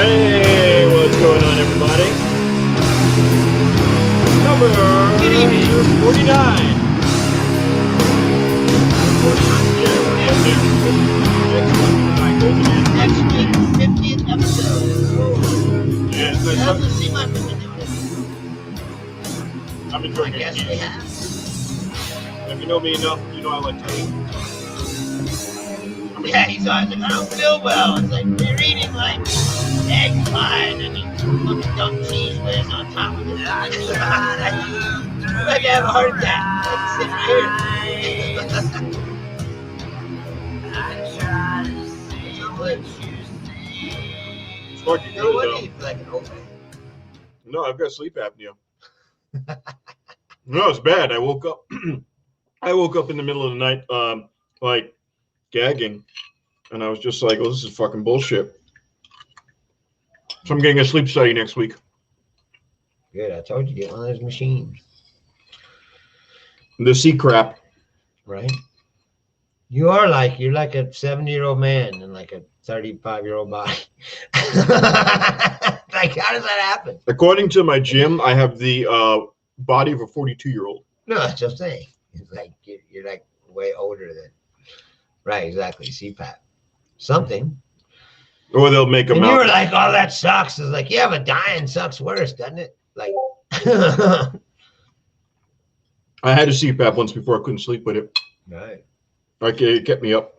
Hey, what's going on, everybody? Number 49. Next week, 50th episode. Yeah, Let's see what we've been doing. I'm enjoying I guess it. we have. If you know me enough, you know I like to eat. Yeah, he's always like, I don't feel well. It's like, you're eating like egg pie and then you put dumb cheese whiz on top of it. Like you have a heart attack. Like, sit here. It's fucking No, good, what though. do you feel like an old man? No, I've got sleep apnea. No, it's bad. I woke up. I woke up in the middle of the night, like gagging, and I was just like, "Oh, this is fucking bullshit." So I'm getting a sleep study next week. Good, I told you, get one of those machines. The sea crap. Right? You're like a 70-year-old man in like a 35-year-old body. Like, how does that happen? According to my gym, I have the body of a 42-year-old. No, that's what I'm saying. It's like you're like way older than. Right, exactly. CPAP. Something. Or they'll make a And you mouth. were like, oh, that sucks. It's like, yeah, but dying sucks worse, doesn't it? Like, I had a CPAP once before. I couldn't sleep with it. right. Like, it kept me up,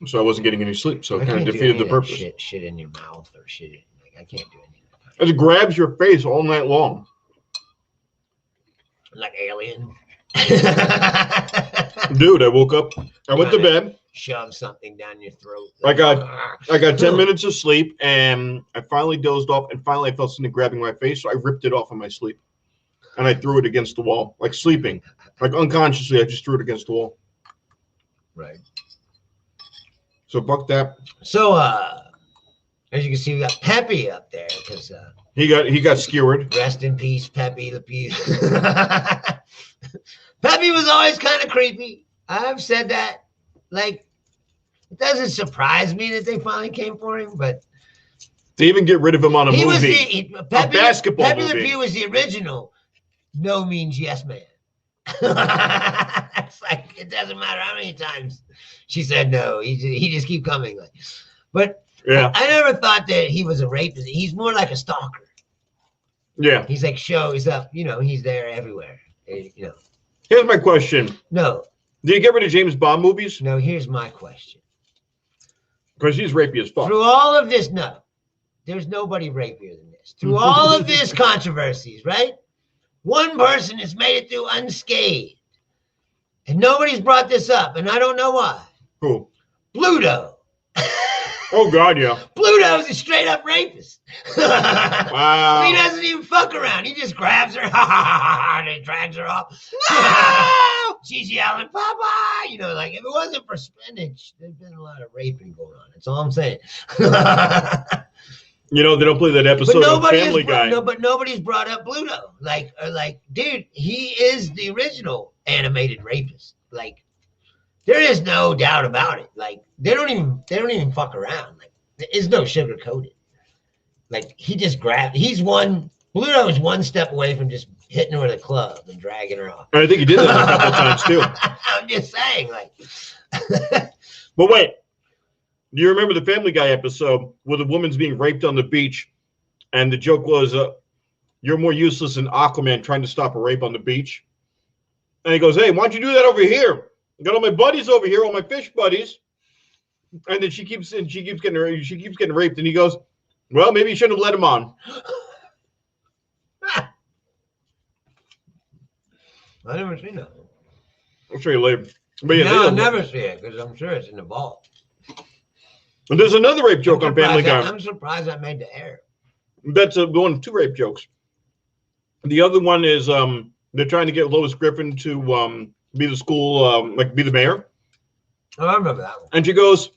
so I wasn't getting any sleep. So it kind of defeated the purpose. Shit in your mouth or shit. Like, I can't do anything. It grabs your face all night long. Like alien. Dude, I woke up. I went to bed. Shove something down your throat. I got 10 minutes of sleep, and I finally dozed off, and finally I felt something grabbing my face, so I ripped it off in my sleep, and I threw it against the wall, like sleeping, like unconsciously. I just threw it against the wall. Right. So fuck that. So, as you can see, we got Peppy up there because He got skewered. rest in peace, Peppy the Pew. Peppy was always kind of creepy. I've said that. Like, it doesn't surprise me that they finally came for him, but They even get rid of him on a movie. Was Peppy, a basketball Peppy movie. the Pew was the original no means yes man. It's like, it doesn't matter how many times she said no. He just keep coming. Like, but Yeah. I never thought that he was a rapist. He's more like a stalker. Yeah. He's like, shows up, he's there everywhere. Here's my question. No, Do you get rid of James Bond movies? no, here's my question. Because he's rapey as fuck. Through all of this, no, there's nobody rapier than this. Through all of this controversies, right? One person has made it through unscathed. And nobody's brought this up, and I don't know why. Who? Bluto. Oh, God, yeah. Bluto's a straight up rapist. Wow. He doesn't even fuck around. He just grabs her and he drags her off. No! She's yelling, Papa! Like, if it wasn't for spinach, there'd been a lot of raping going on. That's all I'm saying. They don't play that episode of Family Guy. No, but nobody's brought up Bluto. Like, dude, he is the original animated rapist. Like, there is no doubt about it. Like, they don't even fuck around. Like, there's no sugar coated. Like, he just grabbed. Bluto is one step away from just hitting her with a club and dragging her off. And I think he did that a couple times too. I'm just saying, like. But wait, do you remember the Family Guy episode where the woman's being raped on the beach, and the joke was, "You're more useless than Aquaman trying to stop a rape on the beach." And he goes, "Hey, why don't you do that over here? I got all my buddies over here, all my fish buddies." And then she keeps getting raped, and he goes, "Well, maybe you shouldn't have let him on." I never seen that. I'll show you later. But yeah, No, I'll never see it because I'm sure it's in the vault. And there's another rape joke on Family Guy. I'm surprised I made the air. That's one of two rape jokes. The other one is they're trying to get Lois Griffin to be the school, be the mayor. Oh, I remember that one. And she goes,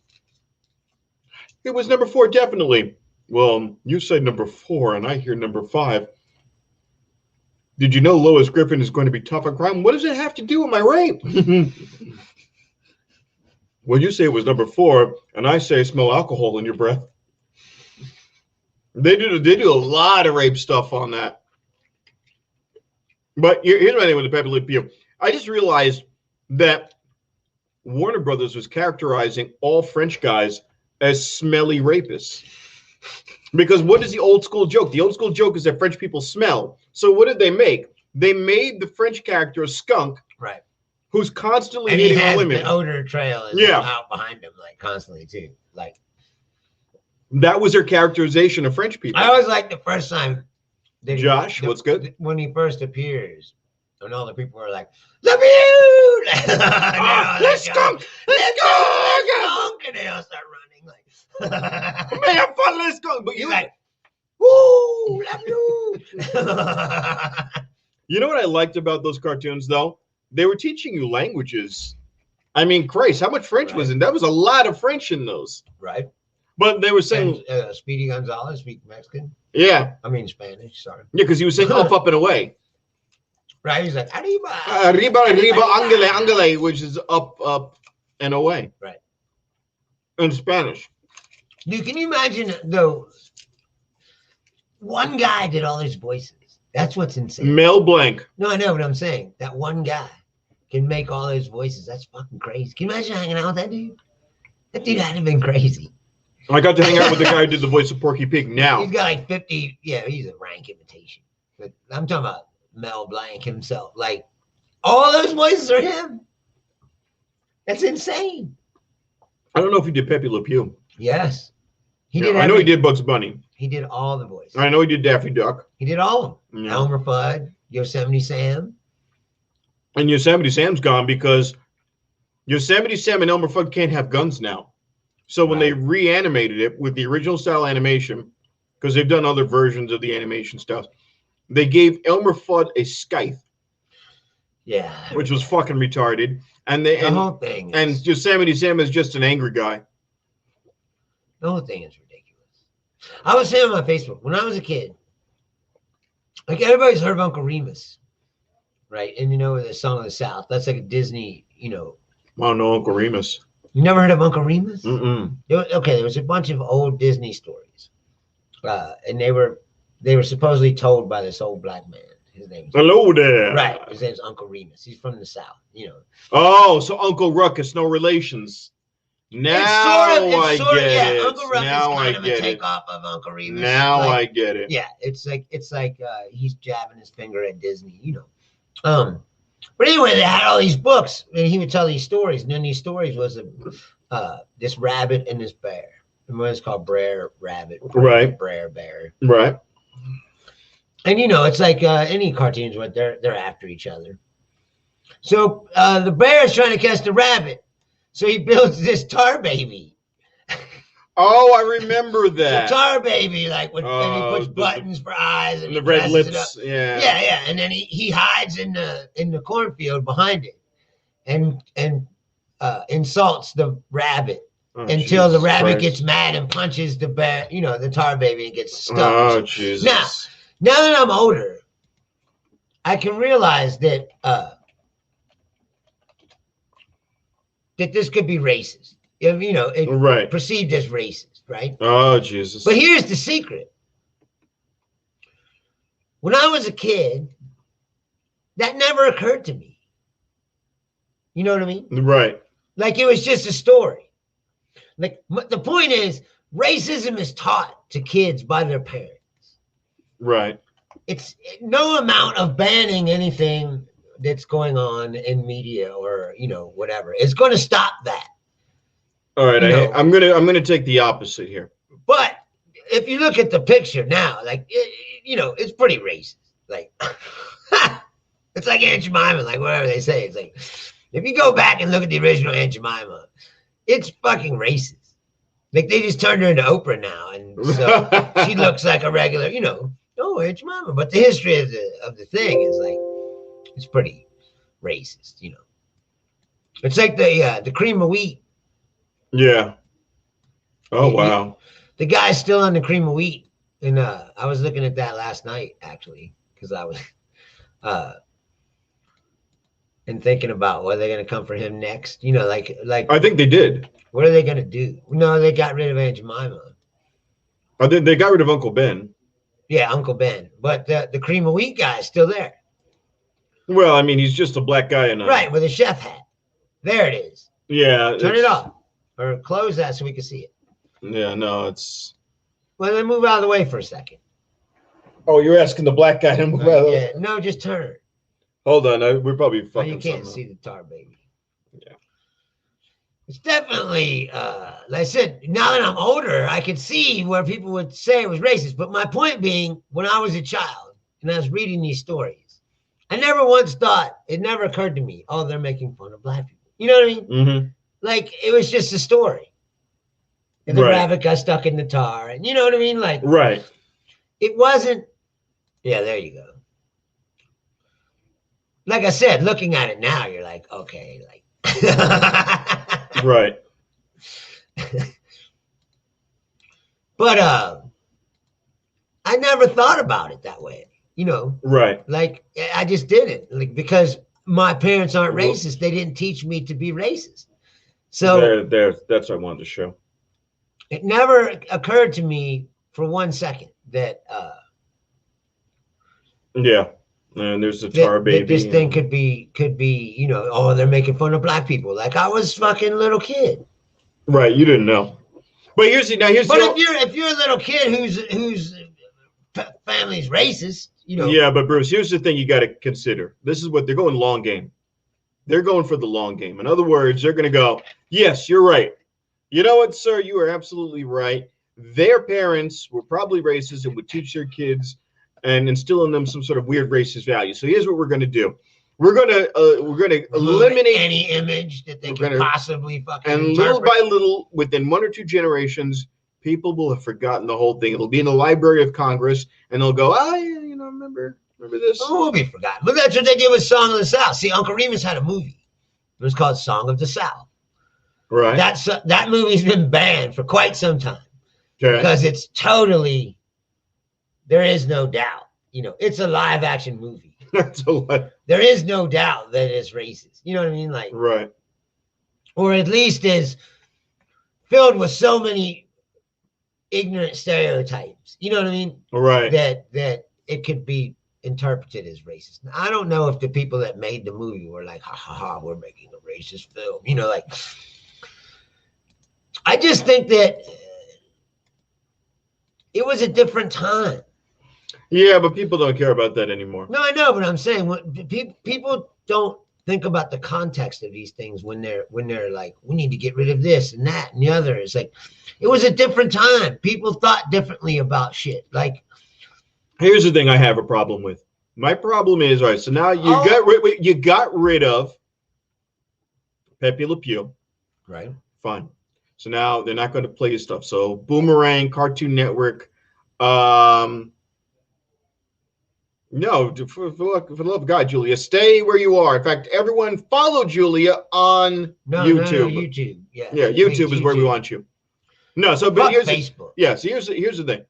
"It was number 4, definitely." "Well, you said number 4, and I hear number 5. Did you know Lois Griffin is going to be tough on crime? What does it have to do with my rape?" "Well, you say it was number 4, and I say I smell alcohol in your breath." They do a lot of rape stuff on that. But here's my thing with the Pepe Le Pew. I just realized that Warner Brothers was characterizing all French guys as smelly rapists. Because what is the old school joke? The old school joke is that French people smell. So what did they make? They made the French character a skunk, right? Who's constantly and hitting he has women. The odor trail is out behind him, like constantly too. Like that was their characterization of French people. I always like the first time. Josh, what's good? When he first appears, and all the people are like, "The Beaut!" Let's skunk! Let's go! And they all start running like, "Man, I'm fun, let's go!" But you're like, "Woo, La Beaut!" You know what I liked about those cartoons, though? They were teaching you languages. I mean, Christ, how much French was in? That was a lot of French in those. Right. But they were saying... And, Speedy Gonzalez speak Mexican. Yeah. I mean Spanish, sorry. Yeah, because he was saying up, and away. Right, he's like, arriba. Arriba, angele, angele, which is up, and away. Right. In Spanish. Dude, can you imagine, though, one guy did all his voices. That's what's insane. Mel Blanc. No, I know what I'm saying. That one guy can make all his voices. That's fucking crazy. Can you imagine hanging out with that dude? That dude had to have been crazy. I got to hang out with the guy who did the voice of Porky Pig now. He's got like 50. Yeah, he's a rank imitation. But I'm talking about Mel Blanc himself. Like, all those voices are him. That's insane. I don't know if he did Pepe Le Pew. Yes. He did. I know he did Bugs Bunny. He did all the voices. I know he did Daffy Duck. He did all of them. Yeah. Elmer Fudd, Yosemite Sam. And Yosemite Sam's gone because Yosemite Sam and Elmer Fudd can't have guns now. So when they reanimated it with the original style animation, because they've done other versions of the animation stuff, they gave Elmer Fudd a scythe. Yeah. Which was fucking retarded. And the whole thing. And Yosemite Sam is just an angry guy. The whole thing is ridiculous. I was saying on my Facebook, when I was a kid, like everybody's heard of Uncle Remus, right? And you know the Song of the South. That's like a Disney, you know. I don't know Uncle Remus. You never heard of Uncle Remus? Mm-mm. Okay, there was a bunch of old Disney stories. And they were supposedly told by this old black man. His name's Hello there. Right. His name's Uncle Remus. He's from the South, you know. Oh, so Uncle Ruckus, no relations. Now I get it. Uncle Ruckus now kind of a it. takeoff of Uncle Remus. Now I get it. Yeah, it's like he's jabbing his finger at Disney, you know. But anyway, they had all these books, and he would tell these stories, and then these stories was this rabbit and this bear. And one is called Brer Rabbit, right? Brer Bear, right? And you know, it's like any cartoons where they're after each other. So the bear is trying to catch the rabbit. So he builds this tar baby. Oh, I remember that. The tar baby, like and he puts buttons for eyes and the red lips. Yeah. Yeah. And then he hides in the cornfield behind it, and insults the rabbit until the rabbit gets mad and punches the bear, you know, the tar baby, and gets stuck. Oh, Jesus. Now that I'm older, I can realize that that this could be racist. You know, perceived as racist, right? Oh, Jesus. But here's the secret. When I was a kid, that never occurred to me. You know what I mean? Right. Like it was just a story. Like the point is, racism is taught to kids by their parents. Right. It's no amount of banning anything that's going on in media or, you know, whatever. It's going to stop that. All right, I'm gonna take the opposite here. But if you look at the picture now, like you know, it's pretty racist. Like it's like Aunt Jemima, like whatever they say. It's like if you go back and look at the original Aunt Jemima, it's fucking racist. Like they just turned her into Oprah now, and so she looks like a regular, you know, Aunt Jemima. But the history of the thing is like it's pretty racist, you know. It's like the cream of wheat. Yeah. Oh, wow. The guy's still on the cream of wheat. And I was looking at that last night, actually, because I was and thinking about what they're going to come for him next. You know, like I think they did. What are they going to do? No, they got rid of Aunt Jemima. Oh, they got rid of Uncle Ben. Yeah, Uncle Ben. But the cream of wheat guy is still there. Well, I mean, he's just a black guy in a... Right, with a chef hat. There it is. Yeah. Turn it off. Or close that so we can see it. Yeah, no, it's... Well, then move out of the way for a second. Oh, you're asking the black guy to move out of the way? Yeah, no, just turn it. Hold on, we're probably fucking you can't somehow. see the tar baby. Yeah. It's definitely, like I said, now that I'm older, I can see where people would say it was racist. But my point being, when I was a child and I was reading these stories, I never once thought, it never occurred to me, oh, they're making fun of black people. You know what I mean? Mm-hmm. Like, it was just a story. And the rabbit got stuck in the tar. And you know what I mean? Like, right. It wasn't, yeah, there you go. Like I said, looking at it now, you're like, okay, like. Right. But I never thought about it that way, you know. Right. Like I just didn't, like, because my parents aren't racist. They didn't teach me to be racist. So that's what I wanted to show. It never occurred to me for 1 second that yeah. And there's the tar baby. That this thing could be, you know, oh, they're making fun of black people. Like I was fucking little kid. Right, you didn't know. But here's if you're a little kid whose family's racist, you know. Yeah, but Bruce, here's the thing you got to consider. This is what they're going long game. They're going for the long game. In other words, they're going to go, yes, you're right. You know what, sir? You are absolutely right. Their parents were probably racist and would teach their kids and instill in them some sort of weird racist value. So here's what we're going to do. We're going to eliminate any image that they can possibly fucking and interpret. little by little, within 1 or 2 generations, people will have forgotten the whole thing. It'll be in the Library of Congress, and they'll go, yeah, you know, remember this? Oh, we'll be forgotten. But that's what they did with Song of the South. See, Uncle Remus had a movie. It was called Song of the South. Right. That movie's been banned for quite some time. Okay. Because it's totally, there is no doubt. You know, it's a live action movie. There is no doubt that it's racist. You know what I mean? Like, right. Or at least is filled with so many ignorant stereotypes. You know what I mean? Right. That it could be interpreted as racist. Now, I don't know if the people that made the movie were like, ha ha ha, we're making a racist film. You know, like, I just think that it was a different time. Yeah, but people don't care about that anymore. No, I know, but I'm saying people don't think about the context of these things when they're like, we need to get rid of this and that and the other. It's like, it was a different time. People thought differently about shit. Like, here's the thing I have a problem with. My problem is, all right, so now you got rid of Pepe Le Pew. Right. Fine. So now they're not going to play your stuff. So Boomerang, Cartoon Network, no, for the love of God, Julia, stay where you are. In fact, everyone follow Julia on YouTube. No, YouTube. Yeah. Yeah, YouTube is where we want you. No, so but here's Facebook. Yeah, so here's the thing.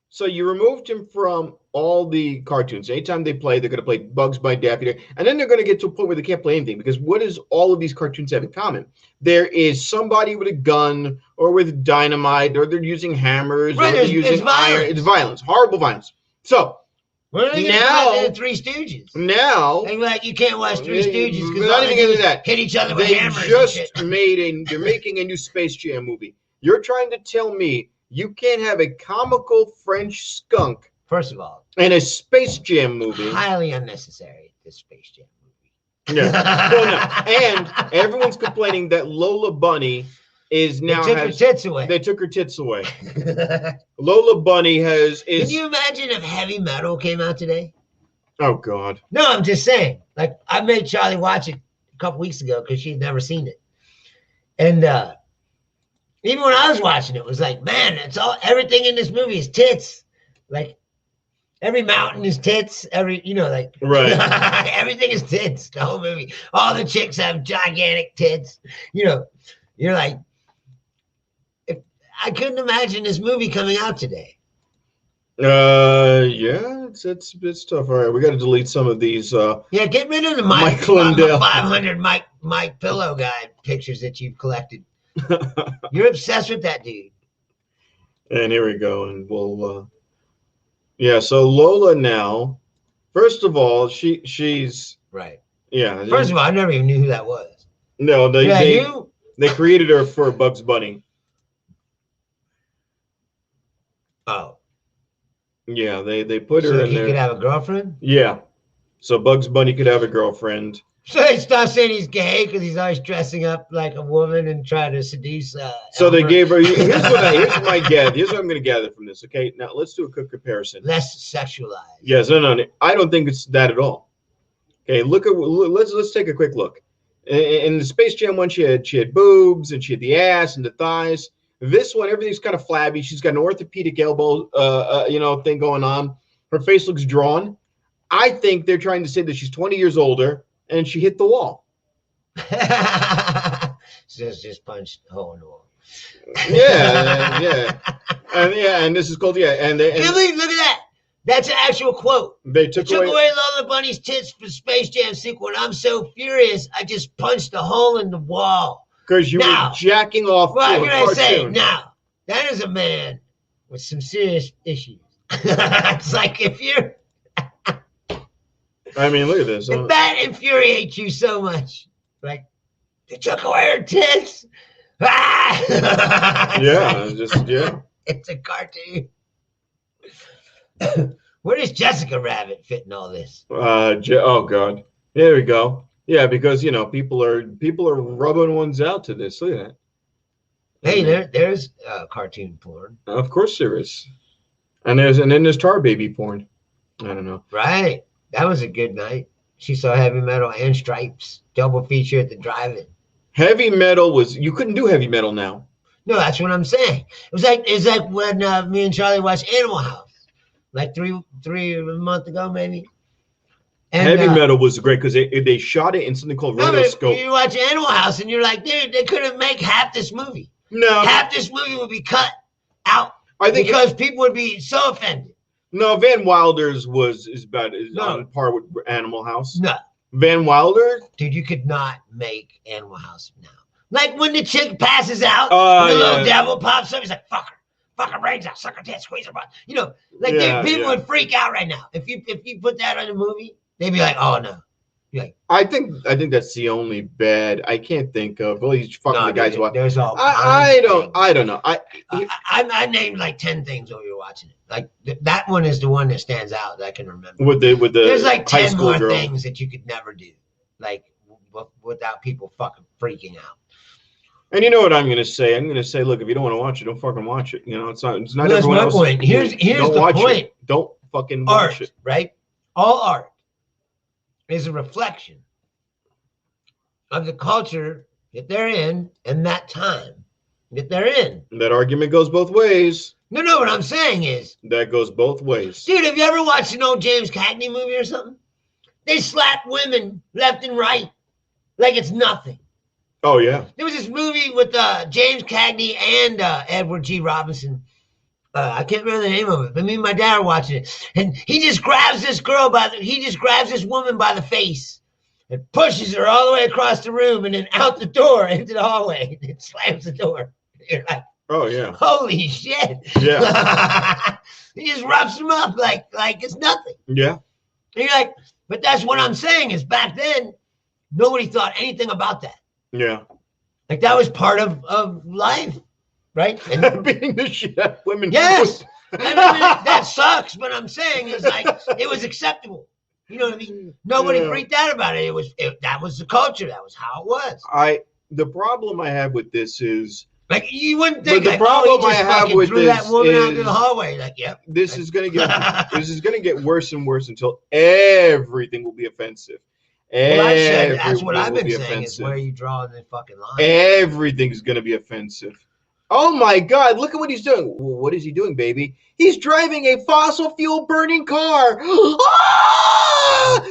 So you removed him from all the cartoons. Anytime they play, they're going to play Bugs Bunny, Daffy Duck, and then they're going to get to a point where they can't play anything, because what does all of these cartoons have in common? There is somebody with a gun or with dynamite, or they're using hammers, right, or they're using iron. It's violence, horrible violence. So now, Three Stooges. Now, and like, you can't watch Three Stooges because not even into that. Hit each other with hammers. They're making a new Space Jam movie. You're trying to tell me you can't have a comical French skunk, first of all, and a Space Jam movie? Highly unnecessary, this Space Jam movie. Yeah. Well, no. And everyone's complaining that Lola Bunny is now they took her tits away. They took her tits away. Lola Bunny is. Can you imagine if Heavy Metal came out today? Oh God. No, I'm just saying. Like, I made Charlie watch it a couple weeks ago because she'd never seen it, and even when I was watching it, was like, man, everything in this movie is tits. Like, every mountain is tits. Right. Everything is tits. The whole movie. All the chicks have gigantic tits. You know, you're like, I couldn't imagine this movie coming out today. Yeah, it's tough. All right, we got to delete some of these. Yeah, get rid of the Mike Lindell 500 Mike Pillow guy pictures that you've collected. You're obsessed with that dude. And here we go. And we'll, yeah. So Lola now, first of all, she's right. Yeah. First of all, I never even knew who that was. No, they created her for Bugs Bunny. Oh. Yeah, they put her in he there. Could have a girlfriend? Yeah. So Bugs Bunny could have a girlfriend. So they stop saying he's gay because he's always dressing up like a woman and trying to seduce. So Elmer. they gave her. Here's what I'm going to gather from this. Okay, now let's do a quick comparison. Less sexualized. Yes, no. I don't think it's that at all. Okay, let's take a quick look. In the Space Jam one, she had boobs and she had the ass and the thighs. This one, everything's kind of flabby. She's got an orthopedic elbow, thing going on. Her face looks drawn. I think they're trying to say that she's 20 years older and she hit the wall. just punched a hole in the wall. Yeah. And this is called and look at that. That's an actual quote. They took away Lola Bunny's tits for Space Jam sequel, and I'm so furious I just punched a hole in the wall. Because you were jacking off. What can I say? Now, that is a man with some serious issues. It's like if you're... I mean, look at this. If that infuriates you so much, like, they took away her tits. Yeah. It's a cartoon. Where does Jessica Rabbit fit in all this? Oh God, there we go. Yeah, because people are rubbing ones out to this. Look at that. Hey, there's cartoon porn. Of course there is, and then there's tar baby porn. I don't know. Right, that was a good night. She saw Heavy Metal and Stripes double feature at the drive-in. Heavy Metal you couldn't do Heavy Metal now. No, that's what I'm saying. It's like when me and Charlie watched Animal House. Like three months ago, maybe. And, Heavy Metal was great because they shot it in something called rotoscope. You watch Animal House and you're like, dude, they couldn't make half this movie. No, half this movie would be cut out. I think because people would be so offended. No, Van Wilder's is on par with Animal House. No, Van Wilder, dude, you could not make Animal House now. Like when the chick passes out, and the little devil pops up, he's like, fuck her. Fuck her brains out, suck her tits, squeeze her butt. Dude, people would freak out right now. If you put that on a movie, they'd be like, oh no. Like, I think that's the only bad I can't think of. Well, he's fucking the guys watching. There's all I don't know. I named like 10 things while you were watching it. Like that one is the one that stands out that I can remember. With the there's like 10 more girl. things that you could never do, like without people fucking freaking out. And you know what I'm going to say? I'm going to say, look, if you don't want to watch it, don't fucking watch it. It's not well, everyone else. That's my point. Here's the point. It. Don't fucking watch it. Right? All art is a reflection of the culture that they're in and that time that they're in. That argument goes both ways. No, what I'm saying is... That goes both ways. Dude, have you ever watched an old James Cagney movie or something? They slap women left and right like it's nothing. Oh, yeah. There was this movie with James Cagney and Edward G. Robinson. I can't remember the name of it, but me and my dad are watching it. And he just grabs this woman by the face and pushes her all the way across the room and then out the door into the hallway. And slams the door. You're like, oh, yeah. Holy shit. Yeah. He just roughs them up like it's nothing. Yeah. And you're like, but that's what I'm saying is back then, nobody thought anything about that. Yeah. Like that was part of life, right? And beating the shit out of women. Yes. I mean, that sucks, but I'm saying is like it was acceptable. You know what I mean? Nobody freaked out about it. That was the culture. That was how it was. The problem I have with this is like you wouldn't think the problem I have with this that woman out into the hallway. Like, yep. This is gonna get worse and worse until everything will be offensive. Well, that's what I've been saying offensive. Is where you draw the fucking line. Everything's going to be offensive. Oh my God, look at what he's doing. Well, what is he doing, baby? He's driving a fossil fuel burning car.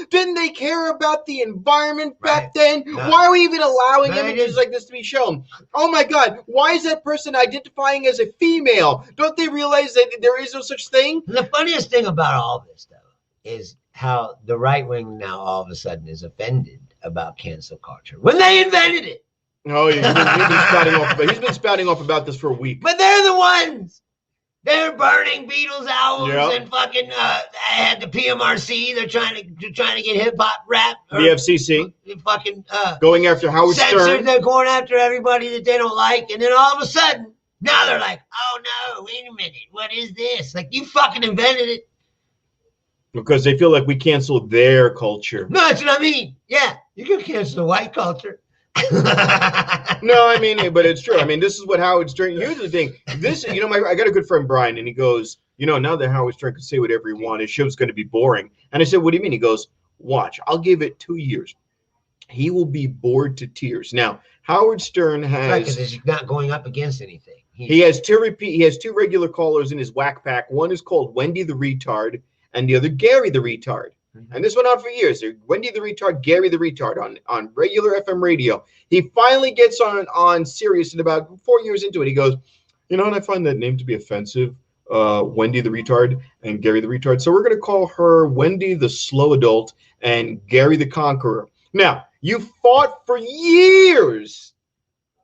Didn't they care about the environment back then? No. Why are we even allowing images like this to be shown? Oh my God, why is that person identifying as a female? Don't they realize that there is no such thing? The funniest thing about all this, though, is how the right wing now all of a sudden is offended about cancel culture when they invented it. Oh, yeah, he's been spouting off. He's been spouting off about this for a week. But they're the ones. They're burning Beatles albums and fucking at the PMRC. They're trying to get hip hop rap. The FCC. Fucking going after Howard Stern. They're going after everybody that they don't like, and then all of a sudden, now they're like, "Oh no, wait a minute, what is this? Like you fucking invented it." Because they feel like we canceled their culture. No, that's what I mean. Yeah, you can cancel the white culture. No, I mean, but it's true. I mean, this is what Howard Stern. Here's the thing. This, I got a good friend Brian, and he goes, now that Howard Stern can say whatever he wants, his show's going to be boring. And I said, what do you mean? He goes, watch. I'll give it 2 years. He will be bored to tears. Now, Howard Stern has because he's not going up against anything. He has two regular callers in his whack pack. One is called Wendy the Retard, and the other Gary the Retard. And this went on for years. Wendy the Retard, Gary the Retard on regular FM radio. He finally gets on Sirius, and about 4 years into it, he goes, and I find that name to be offensive, Wendy the Retard and Gary the Retard. So we're going to call her Wendy the Slow Adult and Gary the Conqueror. Now, you fought for years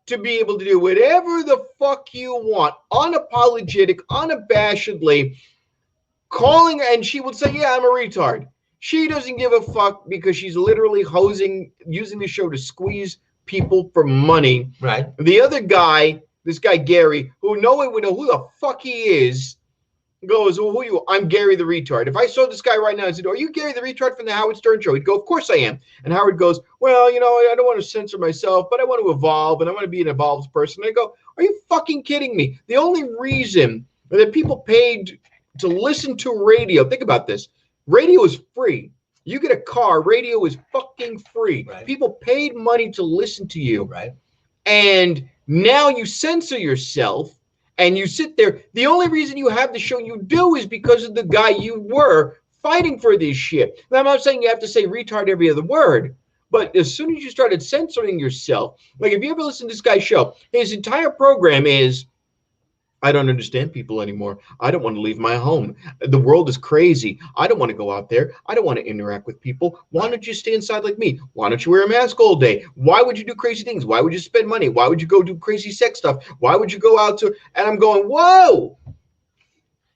to be able to do whatever the fuck you want, unapologetic, unabashedly, calling, and she would say, yeah, I'm a retard. She doesn't give a fuck because she's literally using the show to squeeze people for money. Right. The other guy, this guy Gary, who no one would know who the fuck he is, goes, well, who are you? I'm Gary the Retard. If I saw this guy right now and said, are you Gary the Retard from the Howard Stern Show? He'd go, of course I am. And Howard goes, well, I don't want to censor myself, but I want to evolve, and I want to be an evolved person. And I go, are you fucking kidding me? The only reason that people paid to listen to radio, think about this. Radio is free. You get a car, radio is fucking free. Right. People paid money to listen to you. Right. And now you censor yourself and you sit there. The only reason you have the show you do is because of the guy you were fighting for this shit. Now, I'm not saying you have to say retard every other word, but as soon as you started censoring yourself, like if you ever listen to this guy's show, his entire program is, I don't understand people anymore. I don't want to leave my home. The world is crazy. I don't want to go out there. I don't want to interact with people. Why don't you stay inside like me? Why don't you wear a mask all day? Why would you do crazy things? Why would you spend money? Why would you go do crazy sex stuff? Why would you go out to, and I'm going, whoa,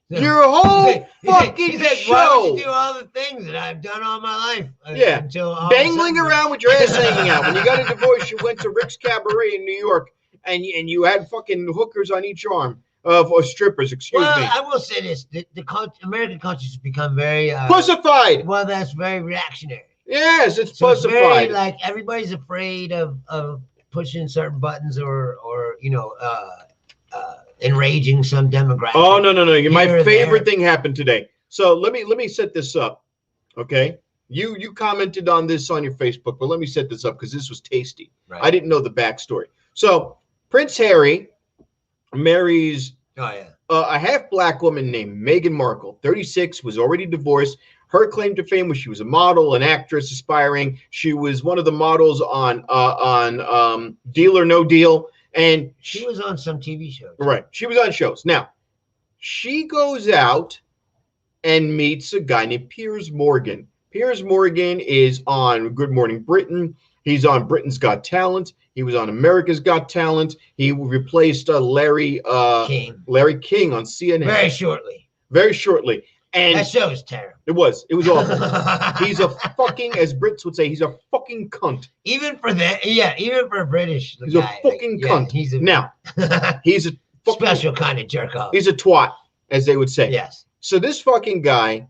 your whole fucking show. Why would you do all the things that I've done all my life? Until dangling around with your ass hanging out. When you got a divorce, you went to Rick's Cabaret in New York, and you had fucking hookers on each arm. Or strippers, excuse me. I will say this: the American culture has become very pussified. Well, that's very reactionary. Yes, it's so pussified. It's very, like everybody's afraid of pushing certain buttons or enraging some demographic. Oh no! My favorite thing happened today. So let me set this up, okay? You commented on this on your Facebook, but let me set this up because this was tasty. Right. I didn't know the backstory. So Prince Harry marries a half-black woman named Meghan Markle, 36, was already divorced. Her claim to fame was she was a model, an actress, aspiring. She was one of the models on Deal or No Deal, and she was on some TV shows. Right, she was on shows. Now, she goes out and meets a guy named Piers Morgan. Piers Morgan is on Good Morning Britain. He's on Britain's Got Talent. He was on America's Got Talent. He replaced Larry King on CNN. Very shortly. And that show was terrible. It was awful. He's a fucking, as Brits would say, he's a fucking cunt. Even for that, even for a British he's guy. A fucking cunt. He's a special kind of jerk off. He's a twat, as they would say. Yes. So this fucking guy,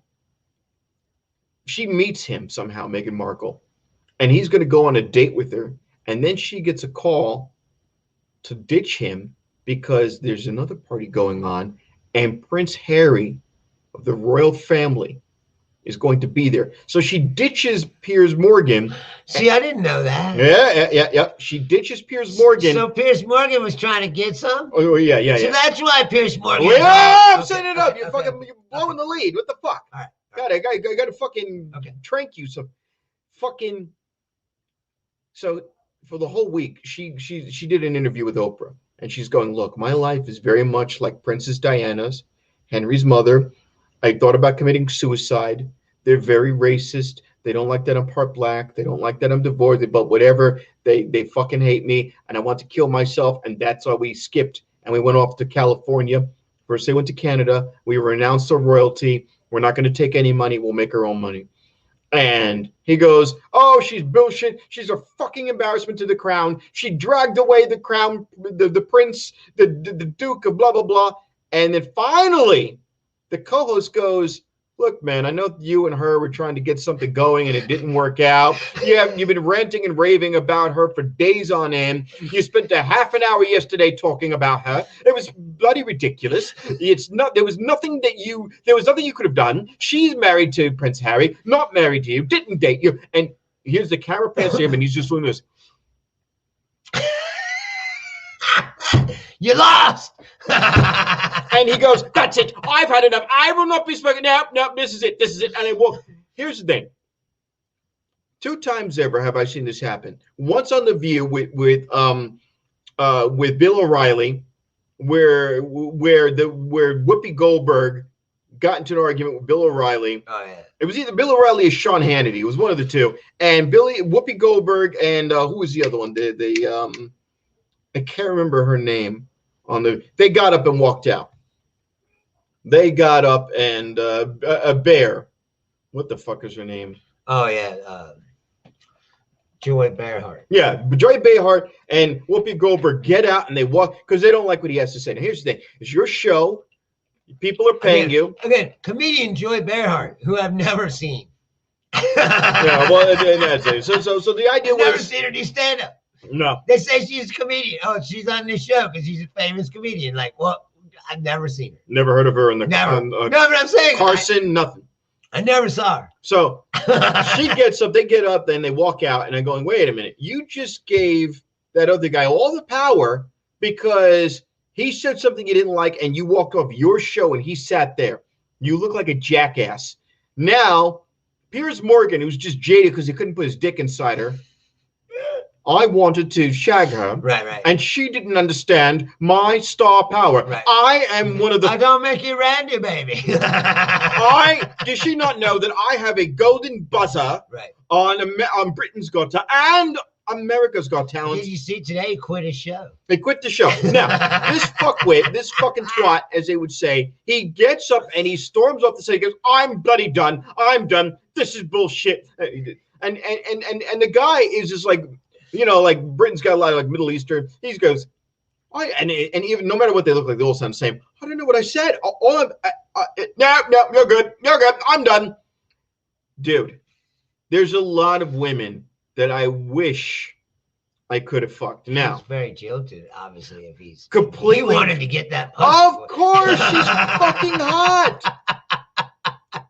she meets him somehow, Meghan Markle. And he's going to go on a date with her. And then she gets a call to ditch him because there's another party going on. And Prince Harry of the royal family is going to be there. So she ditches Piers Morgan. See, I didn't know that. Yeah. She ditches Piers Morgan. So Piers Morgan was trying to get some? Oh, yeah. So that's why Piers Morgan. I'm setting it up. You're blowing the lead. What the fuck? All right. God, I got to fucking trank you. So fucking... So for the whole week, she did an interview with Oprah, and she's going, look, my life is very much like Princess Diana's, Henry's mother. I thought about committing suicide. They're very racist. They don't like that I'm part black. They don't like that I'm divorced. But whatever, they fucking hate me, and I want to kill myself. And that's why we skipped and we went off to California. First, they went to Canada. We renounced our royalty. We're not going to take any money. We'll make our own money. And he goes, oh, she's bullshit. She's a fucking embarrassment to the crown. She dragged away the crown, the prince, the duke of blah, blah, blah. And then finally, the co-host goes, look, man, I know you and her were trying to get something going and it didn't work out. You've been ranting and raving about her for days on end. You spent a half an hour yesterday talking about her. It was bloody ridiculous. There was nothing you could have done. She's married to Prince Harry, not married to you, didn't date you. And here's the camera past him and he's just doing this. You lost. And he goes, that's it. I've had enough. I will not be spoken. No, this is it. This is it. And I walk. Here's the thing. 2 times ever have I seen this happen. Once on The View with Bill O'Reilly, where Whoopi Goldberg got into an argument with Bill O'Reilly. Oh yeah. It was either Bill O'Reilly or Sean Hannity. It was one of the two. And Whoopi Goldberg and who was the other one? I can't remember her name. They got up and walked out. They got up and a bear. What the fuck is her name? Oh yeah, Joy Behar. Yeah, Joy Behar and Whoopi Goldberg get out and they walk because they don't like what he has to say. Now here's the thing: it's your show. People are paying you. Again, comedian Joy Behar, who I've never seen. Yeah, well, that's it. So the idea was never seen her do stand up. No. They say she's a comedian. Oh, she's on this show because she's a famous comedian. Like, well, I've never seen her. Never heard of her in the never. No, but I'm saying Carson, nothing. I never saw her. So she gets up, they get up, then they walk out, and I'm going, wait a minute. You just gave that other guy all the power because he said something you didn't like, and you walked off your show, and he sat there. You look like a jackass. Now, Piers Morgan, who's just jaded because he couldn't put his dick inside her, I wanted to shag her. Right. And she didn't understand my star power. Right. I am one of the... I don't make you Randy, baby. Does she not know that I have a golden buzzer on Britain's Got Talent and America's Got Talent? Did you see today he quit his show? They quit the show. Now, this fuckwit, this fucking twat, as they would say, he gets up and he storms off the stage. He goes, I'm bloody done. I'm done. This is bullshit. And the guy is just like... You know, like Britain's got a lot of like Middle Eastern. He goes, and even no matter what they look like, they all sound the same. I don't know what I said. No, you're good. You're good. I'm done. Dude, there's a lot of women that I wish I could have fucked. Now, he's very jilted, obviously, if he's completely he wanted to get that. Of course, she's fucking hot.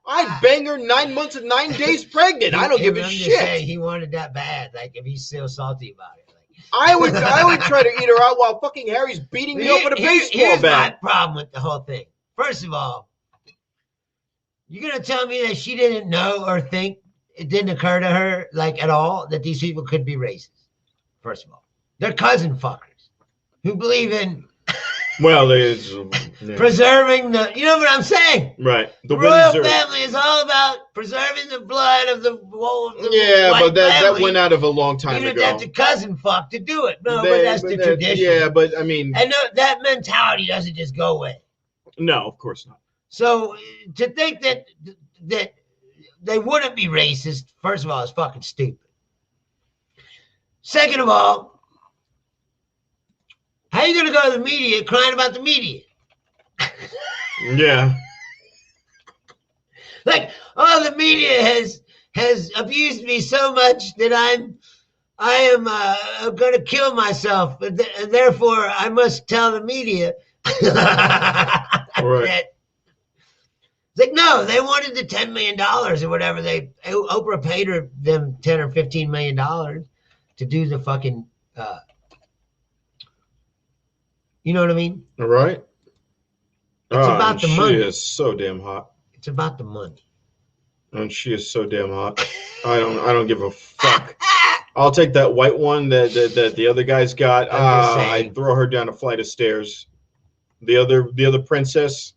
I'd bang her 9 months and 9 days pregnant. I don't give a shit. He wanted that bad. Like if he's still salty about it. Like, I would try to eat her out while fucking Harry's beating me up with a baseball bat. My problem with the whole thing. First of all, you're gonna tell me that she didn't know or think it didn't occur to her like at all that these people could be racist. First of all, they're cousin fuckers who believe in. Well, there's preserving the, you know what I'm saying? Right. The royal family is all about preserving the blood of the but that went out of a long time ago. You didn't have to cousin fuck to do it. No, but that's the tradition. Yeah, but I mean, and no, that mentality doesn't just go away. No, of course not. So to think that they wouldn't be racist, first of all, is fucking stupid. Second of all, how are you going to go to the media crying about the media? Yeah. Like, oh, the media has abused me so much that I am going to kill myself, and therefore I must tell the media. Right. It's like, no, they wanted the $10 million or whatever. Oprah paid them $10 or $15 million to do the fucking. You know what I mean? All right. It's about the money. She is so damn hot. It's about the money. And she is so damn hot. I don't give a fuck. I'll take that white one that the other guy's got. I'd throw her down a flight of stairs. The other princess.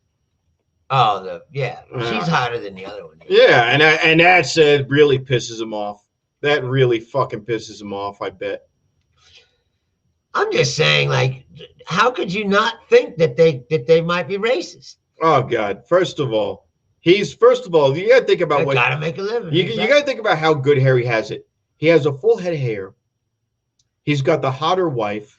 Oh, she's hotter than the other one. Yeah, and that really pisses him off. That really fucking pisses him off, I bet. I'm just saying, like, how could you not think that they might be racist? Oh God! First of all, you gotta think about what. Gotta make a living. You gotta think about how good hair he has it. He has a full head of hair. He's got the hotter wife.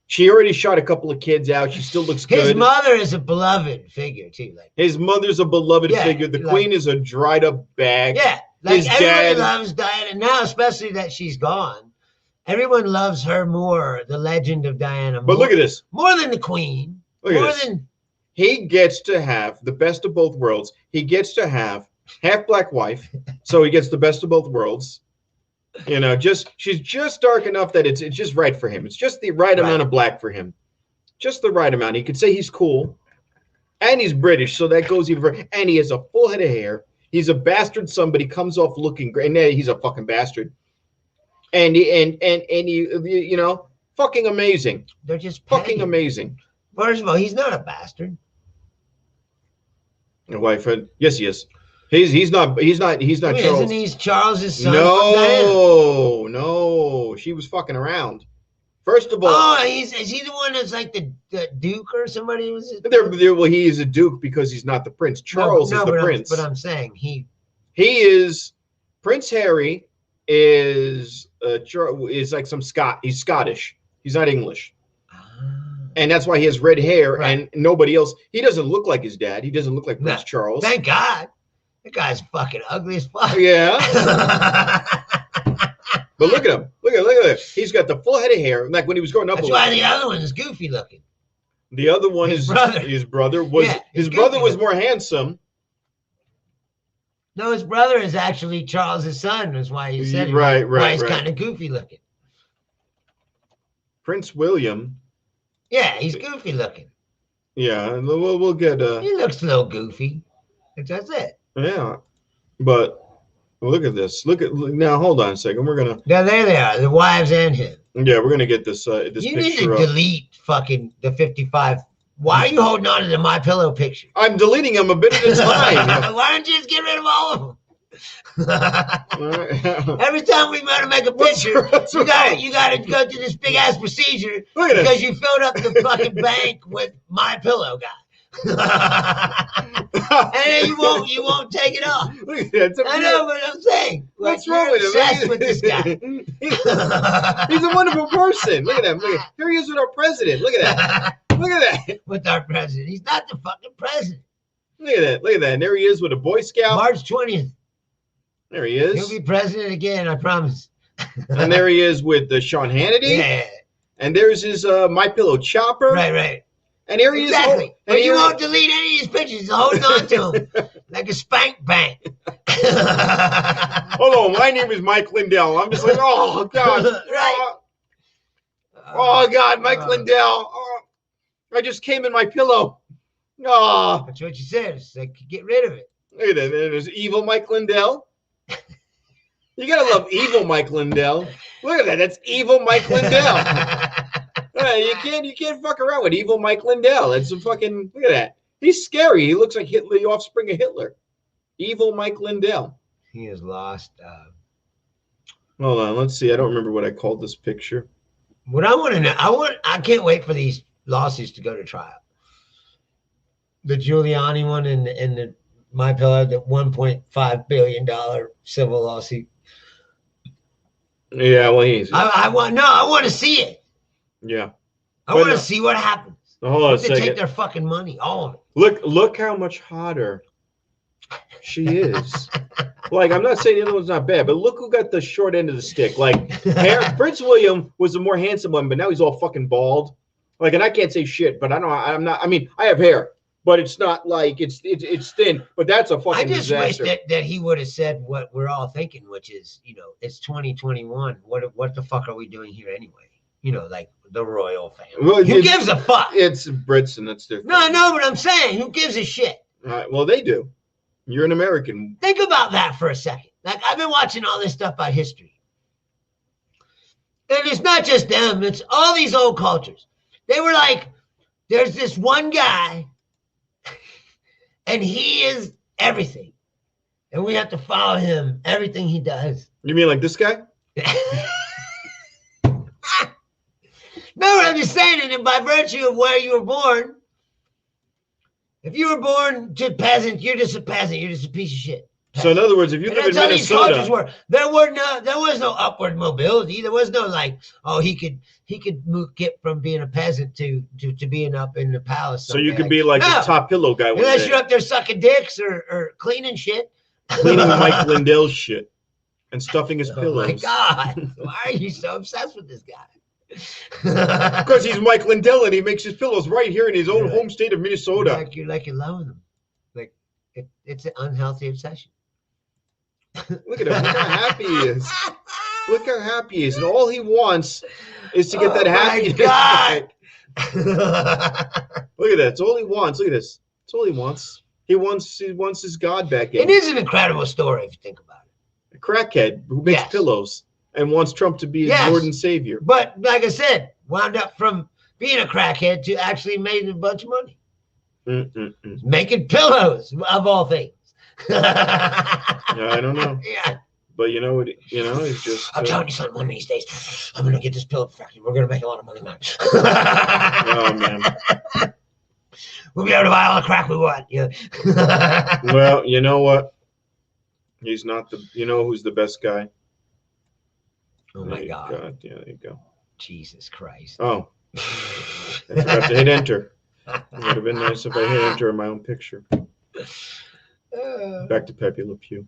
She already shot a couple of kids out. She still looks good. His mother is a beloved figure too. Like his mother's a beloved figure. The queen is a dried up bag. Yeah, like everybody loves Diana now, especially that she's gone. Everyone loves her more. The legend of Diana. But look at this. More than the queen. He gets to have the best of both worlds. He gets to have half black wife, so he gets the best of both worlds. You know, she's just dark enough that it's just right for him. It's just the right amount of black for him. Just the right amount. He could say he's cool. And he's British, so that goes even further. And he has a full head of hair. He's a bastard son, but he comes off looking great. And he's a fucking bastard. And he you know, fucking amazing. They're just fucking amazing. First of all, he's not a bastard. Wife, yes, he is. He's not Charles. Isn't he Charles's son? No. She was fucking around. First of all, is he the one that's like the Duke or somebody? Well, he is a Duke because he's not the prince. Charles is the prince. But I'm saying he is Prince Harry is like some Scot. He's Scottish. He's not English. And that's why he has red hair and nobody else. He doesn't look like his dad. He doesn't look like Prince Charles. Thank God. That guy's fucking ugly as fuck. Yeah. But look at him. Look at him. He's got the full head of hair. Like when he was growing up. That's why the other one is goofy looking. The other one his brother was more handsome. No, his brother is actually Charles's son. That's why he said why he's kind of goofy looking. Prince William. Yeah, he's goofy looking. Yeah, we'll get. He looks a little goofy. That's it. Yeah, but look at this. Now. Hold on a second. We're gonna. Yeah, there they are. The wives and him. Yeah, we're gonna get this. This you picture need to delete fucking the 55. Why are you holding on to the My Pillow picture? I'm deleting them a bit at a time. Why don't you just get rid of all of them? Every time we want to make a picture, you gotta go through this big ass procedure because you filled up the fucking bank with My Pillow guy. And then you won't take it off. I know what I'm saying. What's wrong with him? Obsessed with this guy. He's a wonderful person. Look at him. Here he is with our president. Look at that. Look at that. With our president. He's not the fucking president. Look at that. Look at that. And there he is with a Boy Scout. March 20th. There he is. He'll be president again, I promise. And there he is with Sean Hannity. Yeah. And there's his My Pillow chopper. Right. And here he is. But you won't delete any of these pictures. You're holding on to them like a spank bank. Hello, my name is Mike Lindell. I'm just like, oh, God. Right. Oh, God, Mike Lindell. Oh, I just came in my pillow. Oh. That's what you said. It's like, get rid of it. Look at that. There's evil Mike Lindell. You got to love evil Mike Lindell. Look at that. That's evil Mike Lindell. You can't fuck around with evil Mike Lindell. It's a fucking, look at that. He's scary. He looks like Hitler, the offspring of Hitler. Evil Mike Lindell. He is lost. Hold on, let's see. I don't remember what I called this picture. What I want to know, I can't wait for these lawsuits to go to trial. The Giuliani one and the My Pillow, the $1.5 billion civil lawsuit. Yeah, well, I want to see it. Yeah. I want to see what happens. Hold on a second. They take their fucking money, all of it. Look how much hotter she is. Like, I'm not saying the other one's not bad, but look who got the short end of the stick. Like, Prince William was the more handsome one, but now he's all fucking bald. Like, and I can't say shit, but I have hair, but it's not like it's thin. But that's a fucking disaster. I just wish that he would have said what we're all thinking, which is, it's 2021. What the fuck are we doing here anyway? Like the royal family. Well, who gives a fuck? It's Brits, and that's different. No, but I'm saying, who gives a shit? Well, they do. You're an American. Think about that for a second. Like, I've been watching all this stuff about history. And it's not just them. It's all these old cultures. They were like, there's this one guy And he is everything. And we have to follow him, everything he does. You mean like this guy? No, I'm just saying, and by virtue of where you were born, if you were born to peasant, you're just a peasant. You're just a piece of shit. Peasant. So in other words, if you live in Minnesota, these cultures were. There was no upward mobility. There was no like, oh, he could get from being a peasant to being up in the palace. So you could be like the top pillow guy. Unless you're up there sucking dicks or cleaning shit. Cleaning Mike Lindell's shit and stuffing his pillows. Oh my God. Why are you so obsessed with this guy? Because he's Mike Lindell and he makes his pillows right here in his own home state of Minnesota. You're loving them. Like it's an unhealthy obsession. Look at him. Look how happy he is. Look how happy he is. And all he wants is to get that happy. God. Look at that. That's all he wants. Look at this. That's all he wants. He wants his God back in. It is an incredible story if you think about it. A crackhead who makes pillows and wants Trump to be his Lord and Savior. But like I said, wound up from being a crackhead to actually made a bunch of money. Making pillows, of all things. I don't know. Yeah. But you know what? It's just. I'm telling you something. One of these days, I'm gonna get this pillow factory. We're gonna make a lot of money, man. Oh man. We'll be able to buy all the crack we want. Yeah. Well, you know what? He's not the. You know who's the best guy? Oh my God. Yeah, there you go. Jesus Christ. Oh. I forgot to hit enter. It would have been nice if I hit enter in my own picture. Back to Pepe Le Pew.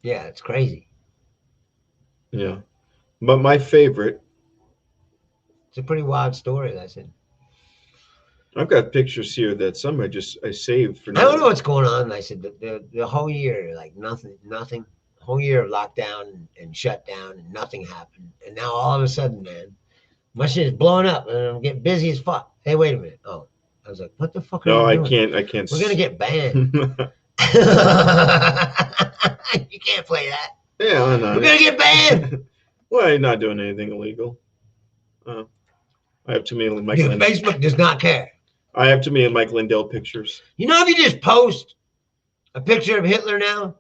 Yeah, it's crazy. Yeah. But my favorite. It's a pretty wild story, listen. I've got pictures here that I saved for now. I don't know what's going on. I said the whole year, like nothing, whole year of lockdown and shut down and nothing happened. And now all of a sudden, man, my shit is blowing up and I'm getting busy as fuck. Hey, wait a minute. Oh, I was like, what the fuck are you doing? I can't. We're going to get banned. You can't play that. Yeah, I know. We're going to get banned. Well, you're not doing anything illegal. I have too many Mike Lindell. Facebook does not care. I have too many Mike Lindell pictures. You know, if you just post a picture of Hitler now,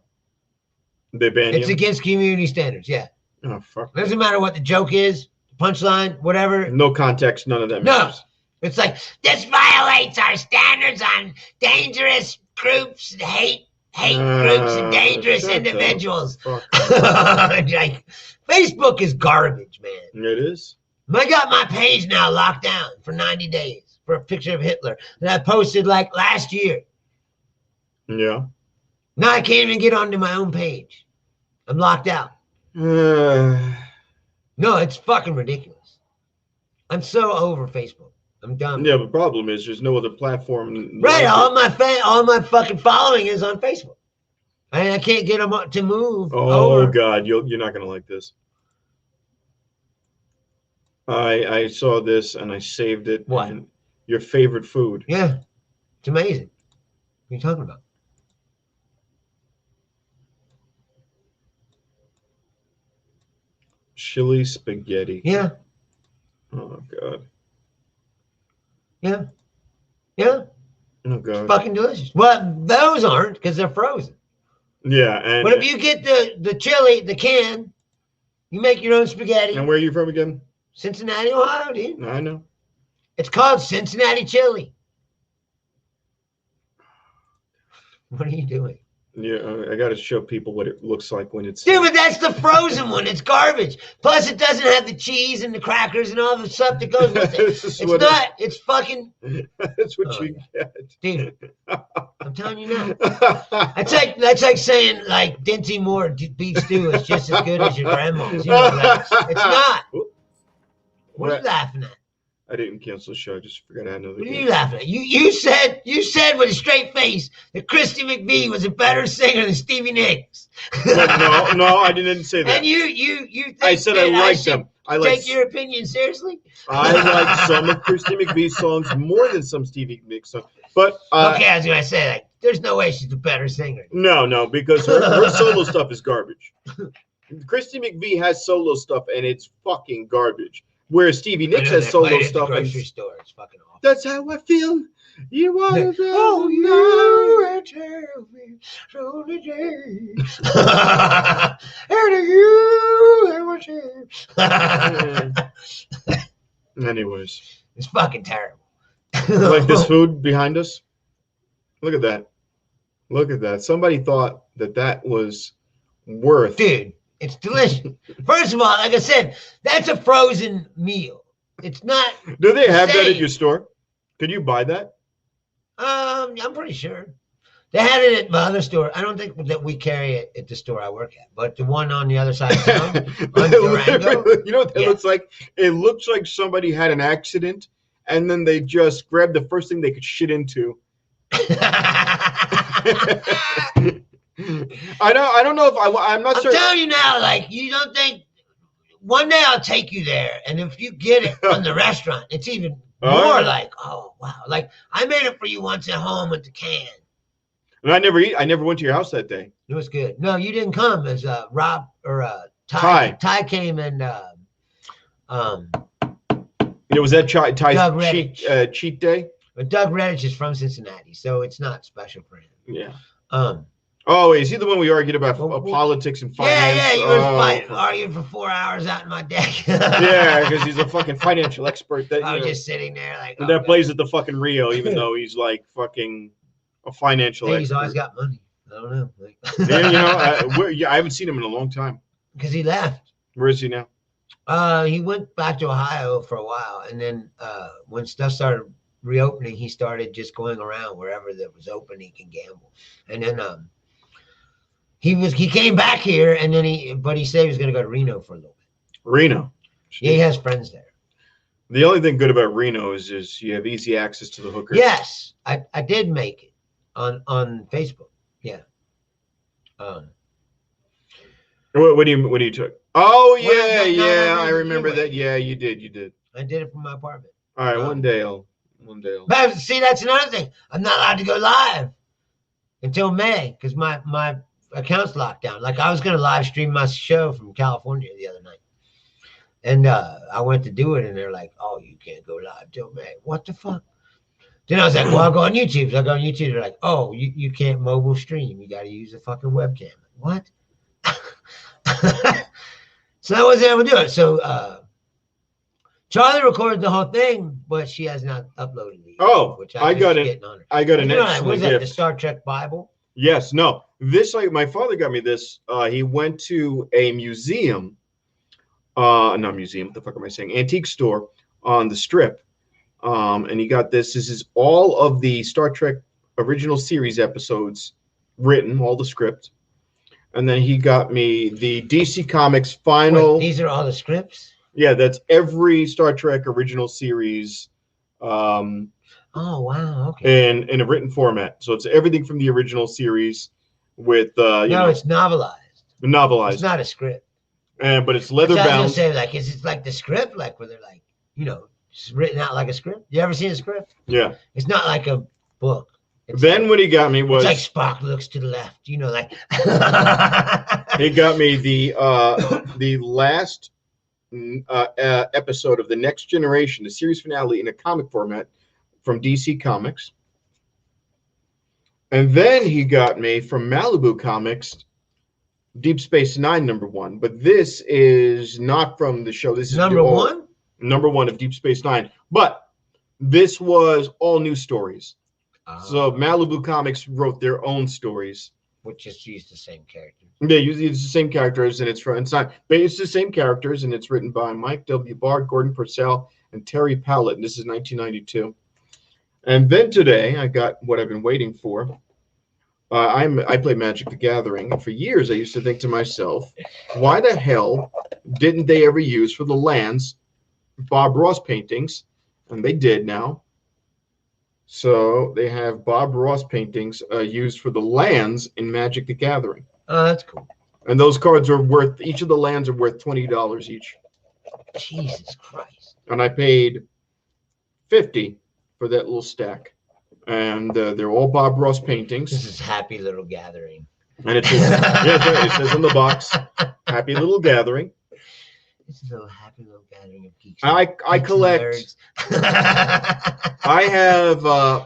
they ban it's you? against community standards. Yeah. Oh, fuck. It doesn't matter what the joke is, punchline, whatever. No context, none of that matters. No. It's like, this violates our standards on dangerous groups, hate groups, and dangerous individuals. Like, Facebook is garbage, man. It is. I got my page now locked down for 90 days for a picture of Hitler that I posted like last year. Yeah. Now I can't even get onto my own page. I'm locked out. No, it's fucking ridiculous. I'm so over Facebook. I'm done. Yeah, but the problem is there's no other platform. Right, all my fucking following is on Facebook. I can't get them to move. Oh God, you're not gonna like this. I saw this and I saved it. What? And your favorite food? Yeah, it's amazing. What are you talking about? Chili spaghetti. Yeah. Oh God. Yeah. Yeah. Oh God. It's fucking delicious. Well, those aren't because they're frozen. Yeah, and but if you get the chili, the can, you make your own spaghetti. And where are you from again? Cincinnati, Ohio, dude. I know. It's called Cincinnati chili. What are you doing? Yeah, I got to show people what it looks like when it's. Dude, but that's the frozen one. It's garbage. Plus, it doesn't have the cheese and the crackers and all the stuff that goes with it. It's not. It's fucking. That's what you get, dude. I'm telling you now. That's like saying like Dinty Moore beef stew is just as good as your grandma's. You know, it's not. What are you laughing at? I didn't cancel the show. I just forgot I had another. What are you laughing at? You said with a straight face that Christy McVie was a better singer than Stevie Nicks. No, I didn't say that. And you think I said I liked them. I take your opinion seriously. I like some of Christy McVie's songs more than some Stevie Nicks songs. But okay, I was gonna say like, there's no way she's a better singer. No, because her solo stuff is garbage. Christy McVie has solo stuff and it's fucking garbage. where Stevie I Nicks know has they solo played it at the stuff. And grocery store. It's fucking awful. that's how I feel. You want to know? Oh, you tell me so today. And you Anyways, it's fucking terrible. like this food behind us. Look at that. Look at that. Somebody thought that was worth. Dude, it's delicious. First of all, like I said, that's a frozen meal. It's not. Do they have that at same. your store? Could you buy that? I'm pretty sure. They had it at my other store. I don't think that we carry it at the store I work at, but the one on the other side of town, on Durango. You know what that looks like? It looks like somebody had an accident and then they just grabbed the first thing they could shit into. I don't know if I'm not I'm sure. telling you now, like, you don't think one day I'll take you there, and if you get it from the restaurant, it's even more like, oh wow, like I made it for you once at home with the can. And I never went to your house that day. It was good. No, you didn't come as Rob or Ty came and It was that Ty's cheat day. But Doug Redditch is from Cincinnati, so it's not special for him. Yeah. Oh, is he the one we argued about politics and finance? Yeah, you were arguing for 4 hours out in my deck. Yeah, because he's a fucking financial expert. I was just sitting there like that plays at the fucking Rio, even though he's like fucking a financial expert. He's always got money. I don't know. Like, yeah, I haven't seen him in a long time. Because he left. Where is he now? He went back to Ohio for a while, and then when stuff started reopening, he started just going around wherever that was open he can gamble. And then he came back here, and then he said he was going to go to Reno for a little bit. Reno. Yeah, he has friends there. The only thing good about Reno is you have easy access to the hookers. Yes, I did make it on Facebook. Yeah. What do you took? Oh yeah, I remember that. Yeah, you did. I did it from my apartment. All right, one day I'll. But see, that's another thing. I'm not allowed to go live until May because my account's locked down. Like I was gonna live stream my show from California the other night, and I went to do it, and they're like, "Oh, you can't go live till May." What the fuck? Then I was like, "Well, I'll go on YouTube." So I go on YouTube. They're like, "Oh, you can't mobile stream. You got to use a fucking webcam." What? So I wasn't able to do it. So Charlie recorded the whole thing, but she has not uploaded it. Oh, which I got it. I got an excellent was that gift. the Star Trek Bible? Yes. No. This, like, my father got me this. He went to a museum. Not museum. What the fuck am I saying? Antique store on the Strip. And he got this. This is all of the Star Trek original series episodes written, all the script. And then he got me the DC Comics final. Wait, these are all the scripts? Yeah, that's every Star Trek original series. Oh, wow. Okay. In a written format. So it's everything from the original series with it's novelized. Novelized. It's not a script. But it's leather bound. I was gonna say, like, is it like the script, like where they're like, it's written out like a script? You ever seen a script? Yeah. It's not like a book. Then what he got me was it's like Spock looks to the left, like he got me the last episode of The Next Generation, the series finale in a comic format from DC Comics. And then he got me from Malibu Comics Deep Space Nine #1. But this is not from the show. This is number one? Number one of Deep Space Nine. But this was all new stories. So Malibu Comics wrote their own stories, which just used the same characters. Yeah, it's the same characters, and it's the same characters, and it's written by Mike W. Bard, Gordon Purcell, and Terry Pallett. And this is 1992. And then today, I got what I've been waiting for. I play Magic the Gathering, and for years I used to think to myself, why the hell didn't they ever use for the lands Bob Ross paintings? And they did now. So they have Bob Ross paintings used for the lands in Magic the Gathering. Oh, that's cool. And those cards are worth, each of the lands are worth $20 each. Jesus Christ. And I paid $50 for that little stack. And they're all Bob Ross paintings. This is Happy Little Gathering. And it says, it says on the box, Happy Little Gathering. It's a little happy little gathering of geeks. I Geeks and collect. nerds. I have.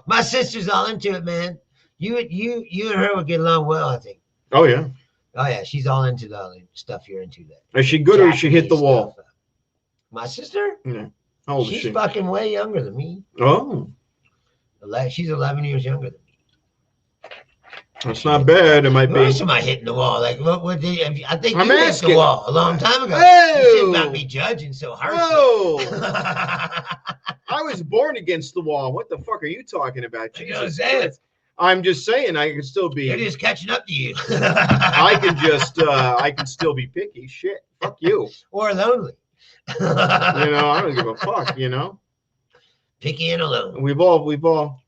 My sister's all into it, man. You and her would get along well, I think. Oh yeah. Oh yeah, she's all into the stuff you're into. That Is she good or she hit the Japanese wall? stuff. My sister? Yeah. How old is She's she? fucking way younger than me. Oh, She's 11 years younger than me. that's not bad. It might Where be. is somebody hitting the wall? Like what did I think I'm you hit asking. the wall a long time ago. Oh! You should not be judging so harshly. Oh, I was born against the wall. What the fuck are you talking about? You know what I'm Jesus saying? Christ. I'm just saying I can still be. They're just catching up to you. I can still be picky. Shit. Fuck you. Or lonely. You know, I don't give a fuck, you know. Picky and alone. We've all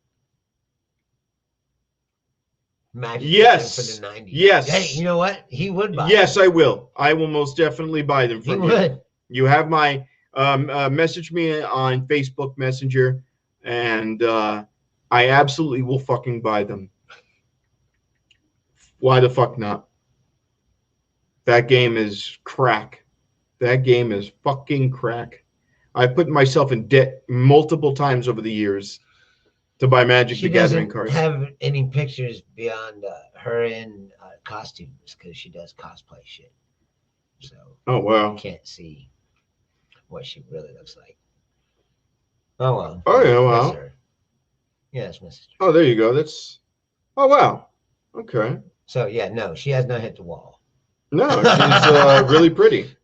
Magic Yes. for the 90s. Yes. Hey, you know what? He would buy Yes, them. I will. I will most definitely buy them He from you. would. You have my message me on Facebook Messenger, and I absolutely will fucking buy them. Why the fuck not? That game is crack. That game is fucking crack. I put myself in debt multiple times over the years to buy Magic She the Gathering doesn't cards. have any pictures beyond her in costumes because she does cosplay shit. So Oh wow. you can't see what she really looks like. Oh well. Oh yeah, That's well. her. Yeah, that's my sister. Oh, there you go. That's. Oh wow. Okay. So yeah, no, she has not hit the wall. No, she's really pretty.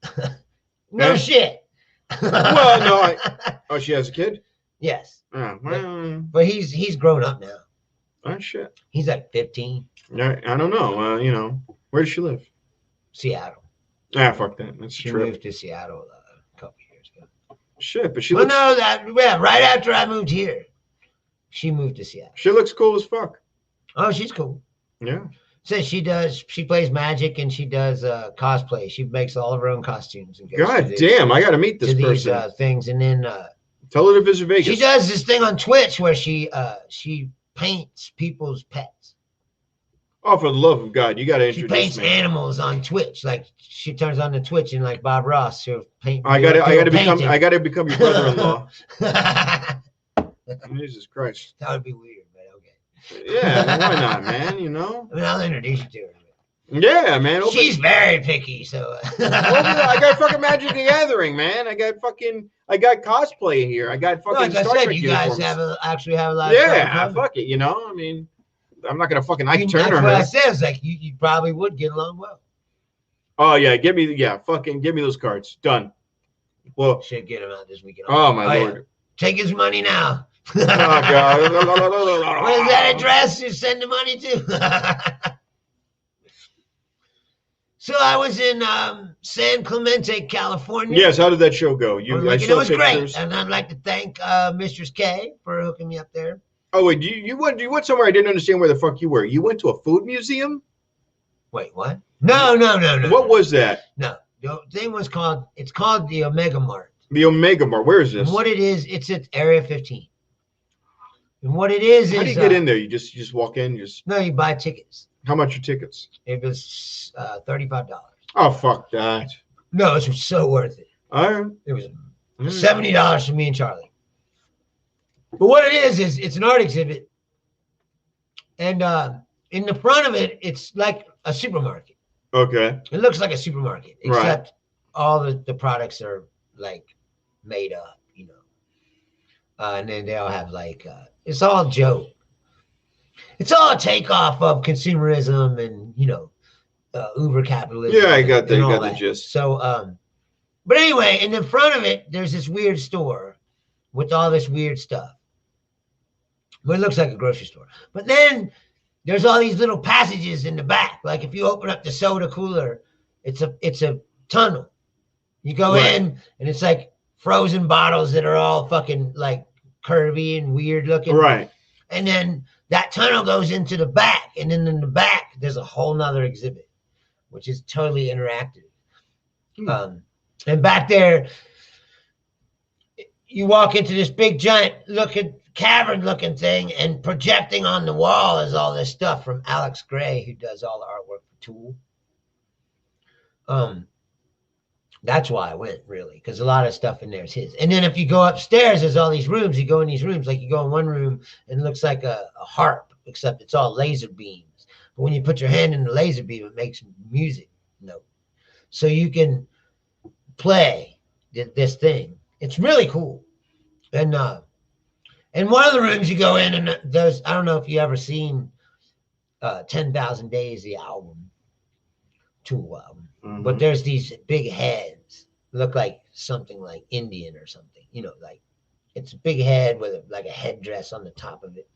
No Yeah. shit. Well, no, Oh, she has a kid. Yes, Oh, well, but he's grown up now. oh shit. He's like 15. I don't know. You know, where does she live? Seattle. Ah, fuck that. That's a She trip. moved to Seattle a couple years ago. Shit, but she Well, looks. no, right after I moved here, she moved to Seattle. She looks cool as fuck. Oh, she's cool. Yeah. Says she plays Magic and she does cosplay. She makes all of her own costumes and goes God to damn, I got to meet to this these person. things. And then Tell her to visit Vegas. she does this thing on Twitch where she paints people's pets. Oh, for the love of God, you got to She introduce paints me. animals on Twitch. Like she turns on the Twitch and like Bob Ross, she'll paint. I got to become. painting. I got to become your brother-in-law. That Jesus Christ. would be weird, but okay. Yeah, why not, man? You know. I mean, I'll introduce you to her. Yeah, man. She's very picky, so. Well, I got fucking Magic the Gathering, man. I got cosplay here. I got fucking Like I Star said, Trek you guys uniforms. actually have a lot of stuff in Yeah, common. fuck it. You know, I mean, I'm not gonna fucking Ike That's Turner what I her. said. It's like you probably would get along well. Oh yeah, give me those cards. Done. Well, Should get him out this weekend. oh my yeah. lord. Take his money now. Oh god. What is that address you send the money to? So I was in San Clemente, California. Yes, how did that show go? I It saw was pictures. great, and I'd like to thank Mistress K for hooking me up there. Oh wait, you went somewhere I didn't understand where the fuck you were. You went to a food museum? Wait, what? No. What was that? No, the thing was called. It's called the Omega Mart. The Omega Mart. Where is this? And what it is, it's at Area 15. And what it is How do you get in there? You just walk in, No, you buy tickets. how much are tickets? It was $35. Oh fuck that. No, it was so worth it. All right. It was $70 for me and Charlie. But what it is it's an art exhibit, and in the front of it, it's like a supermarket. Okay. It looks like a supermarket, Right. except all the products are like made up, you know. And then they all have like it's all joke. It's all a takeoff of consumerism and uber capitalism. Yeah, I got and the all that. gist. So but anyway, in the front of it, there's this weird store with all this weird stuff. Well, it looks like a grocery store. But then there's all these little passages in the back. Like if you open up the soda cooler, it's a tunnel. You go Right. in and it's like frozen bottles that are all fucking like curvy and weird looking. Right. And then that tunnel goes into the back. And then in the back, there's a whole nother exhibit, which is totally interactive. And back there, you walk into this big giant cavern looking thing, and projecting on the wall is all this stuff from Alex Gray, who does all the artwork for Tool. That's why I went, really, because a lot of stuff in there is his. And then if you go upstairs, there's all these rooms. You go in these rooms, like you go in one room and it looks like a harp, except it's all laser beams. But when you put your hand in the laser beam, it makes music. No. So you can play this thing. It's really cool. And one of the rooms you go in, and there's, I don't know if you ever seen 10,000 Days, the album, Tool album. But there's these big heads, look like something like Indian or something, you know, like it's a big head with like a headdress on the top of it.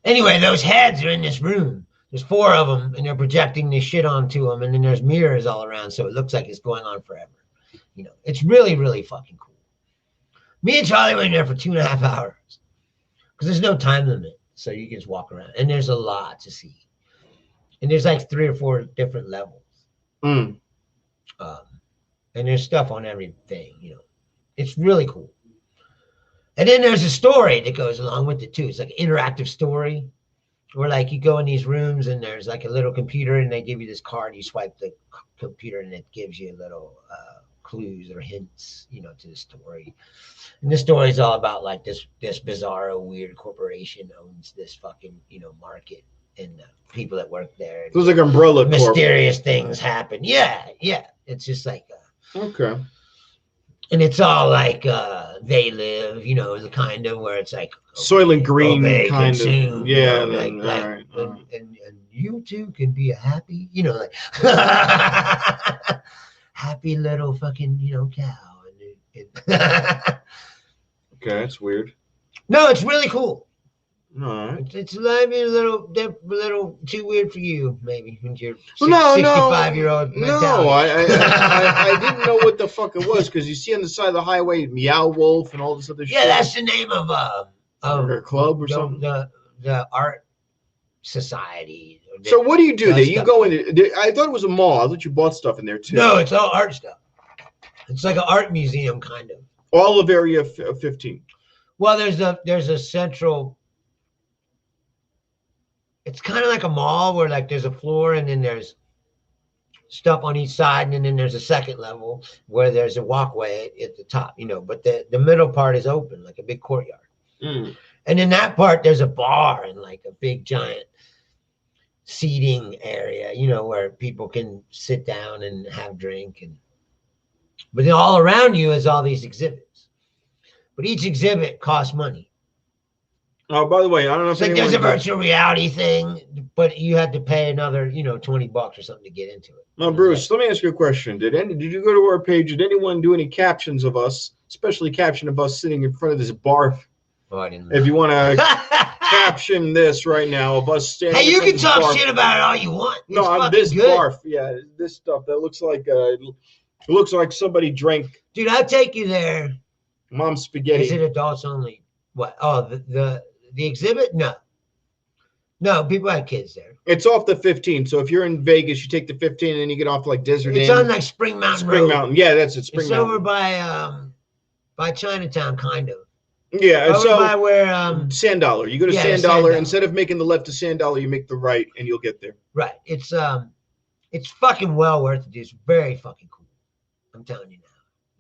Anyway, those heads are in this room. There's 4 of them, and they're projecting this shit onto them, and then there's mirrors all around, so it looks like it's going on forever. You know, it's really, really fucking cool. Me and Charlie went in there for 2.5 hours because there's no time limit, so you can just walk around, and there's a lot to see. And there's like 3 or 4 different levels. And there's stuff on everything, you know. It's really cool. And then there's a story that goes along with it too. It's like an interactive story where like you go in these rooms and there's like a little computer and they give you this card. You swipe the computer and it gives you little clues or hints, you know, to the story. And the story is all about like this bizarro weird corporation owns this fucking, you know, market. And people that work there. It was like Umbrella Corp. Mysterious things happen. Yeah. It's just like okay. And it's all like They Live, you know, the kind of where it's like Soylent Green kind consume, of. Yeah. You know, Right. And you too can be a happy, you know, like happy little fucking, you know, cow. Okay, that's weird. No, it's really cool. All right. It's maybe a little too weird for you, maybe, when you're 65-year-old. No, I didn't know what the fuck it was, because you see on the side of the highway Meow Wolf and all this other shit. Yeah, that's the name of a club or something. The art society. So what do you do there? You go in. I thought it was a mall. I thought you bought stuff in there too. No, it's all art stuff. It's like an art museum, kind of. All of Area 15. Well, there's a central. It's kind of like a mall where like there's a floor and then there's stuff on each side, and then there's a second level where there's a walkway at the top, you know, but the middle part is open, like a big courtyard. And in that part, there's a bar and like a big giant seating area, you know, where people can sit down and have drink. But then all around you is all these exhibits. But each exhibit costs money. Oh, by the way, I don't know if like there's a virtual reality thing, but you had to pay another, you know, $20 or something to get into it. Now, Bruce, let me ask you a question. Did you go to our page? Did anyone do any captions of us, especially caption of us sitting in front of this bar? Oh, I didn't know. If you want to caption this right now of us standing. Hey, you can talk shit about it all you want. No, I'm this barf. Yeah, this stuff that looks like it looks like somebody drank. Dude, I'll take you there. Mom's spaghetti. Is it adults only? What? Oh, the exhibit? No, people have kids there. It's off the 15. So if you're in Vegas, you take the 15 and then you get off like Desert Inn. It's on like Spring Mountain Road. Spring Mountain. Yeah, that's it. It's over by Chinatown, kind of. Yeah, over so by where Sand Dollar. You go to Sand Dollar. Instead of making the left to Sand Dollar, you make the right and you'll get there. Right. It's fucking well worth it. It's very fucking cool. I'm telling you now.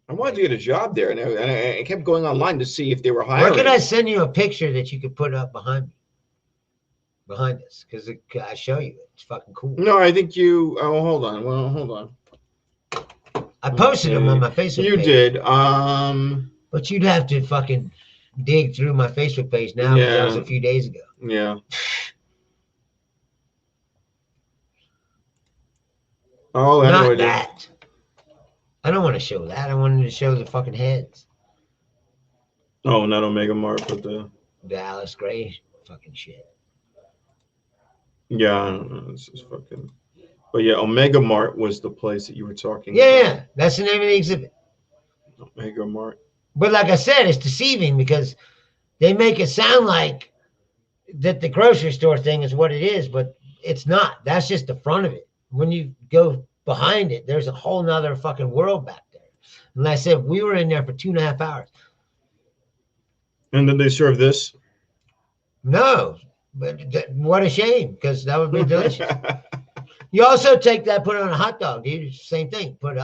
I wanted to get a job there, and I kept going online to see if they were hiring. Where could I send you a picture that you could put up behind us? Because I show you. It's fucking cool. No, I think you. Oh, hold on. Well, hold on. I posted them on my Facebook page. You did. But you'd have to fucking dig through my Facebook page now. Yeah. That was a few days ago. Yeah. Oh, I know Not that. I don't want to show that. I wanted to show the fucking heads. Oh, not Omega Mart, but the Alice Gray fucking shit. Yeah, I don't know. This is fucking. But yeah, Omega Mart was the place that you were talking about. Yeah, that's the name of the exhibit. Omega Mart. But like I said, it's deceiving because they make it sound like that the grocery store thing is what it is, but it's not. That's just the front of it. When you go behind it, there's a whole nother fucking world back there. And like I said, we were in there for 2.5 hours. And then they serve this? No, but what a shame, because that would be delicious. You also take that, put it on a hot dog, dude. It's the same thing. Put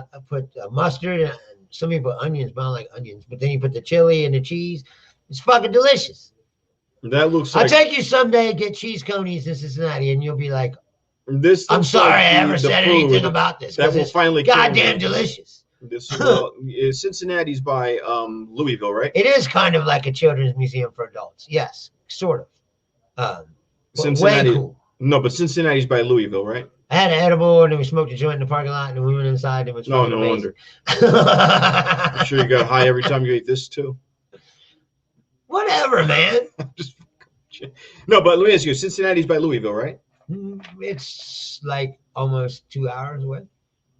mustard and some people put onions, but I don't like onions. But then you put the chili and the cheese. It's fucking delicious. That looks like. I'll take you someday and get cheese conies in Cincinnati, and you'll be like, this. I'm sorry I ever said anything about this. That will finally goddamn delicious. This Cincinnati's by Louisville, right? It is kind of like a children's museum for adults. Yes, sort of. Cincinnati. Way cool. No, but Cincinnati's by Louisville, right? I had an edible, and then we smoked a joint in the parking lot, and then we went inside. And it was no amazing. Wonder. I'm sure you got high every time you ate this too. Whatever, man. No, but let me ask you: Cincinnati's by Louisville, right? It's like almost 2 hours away,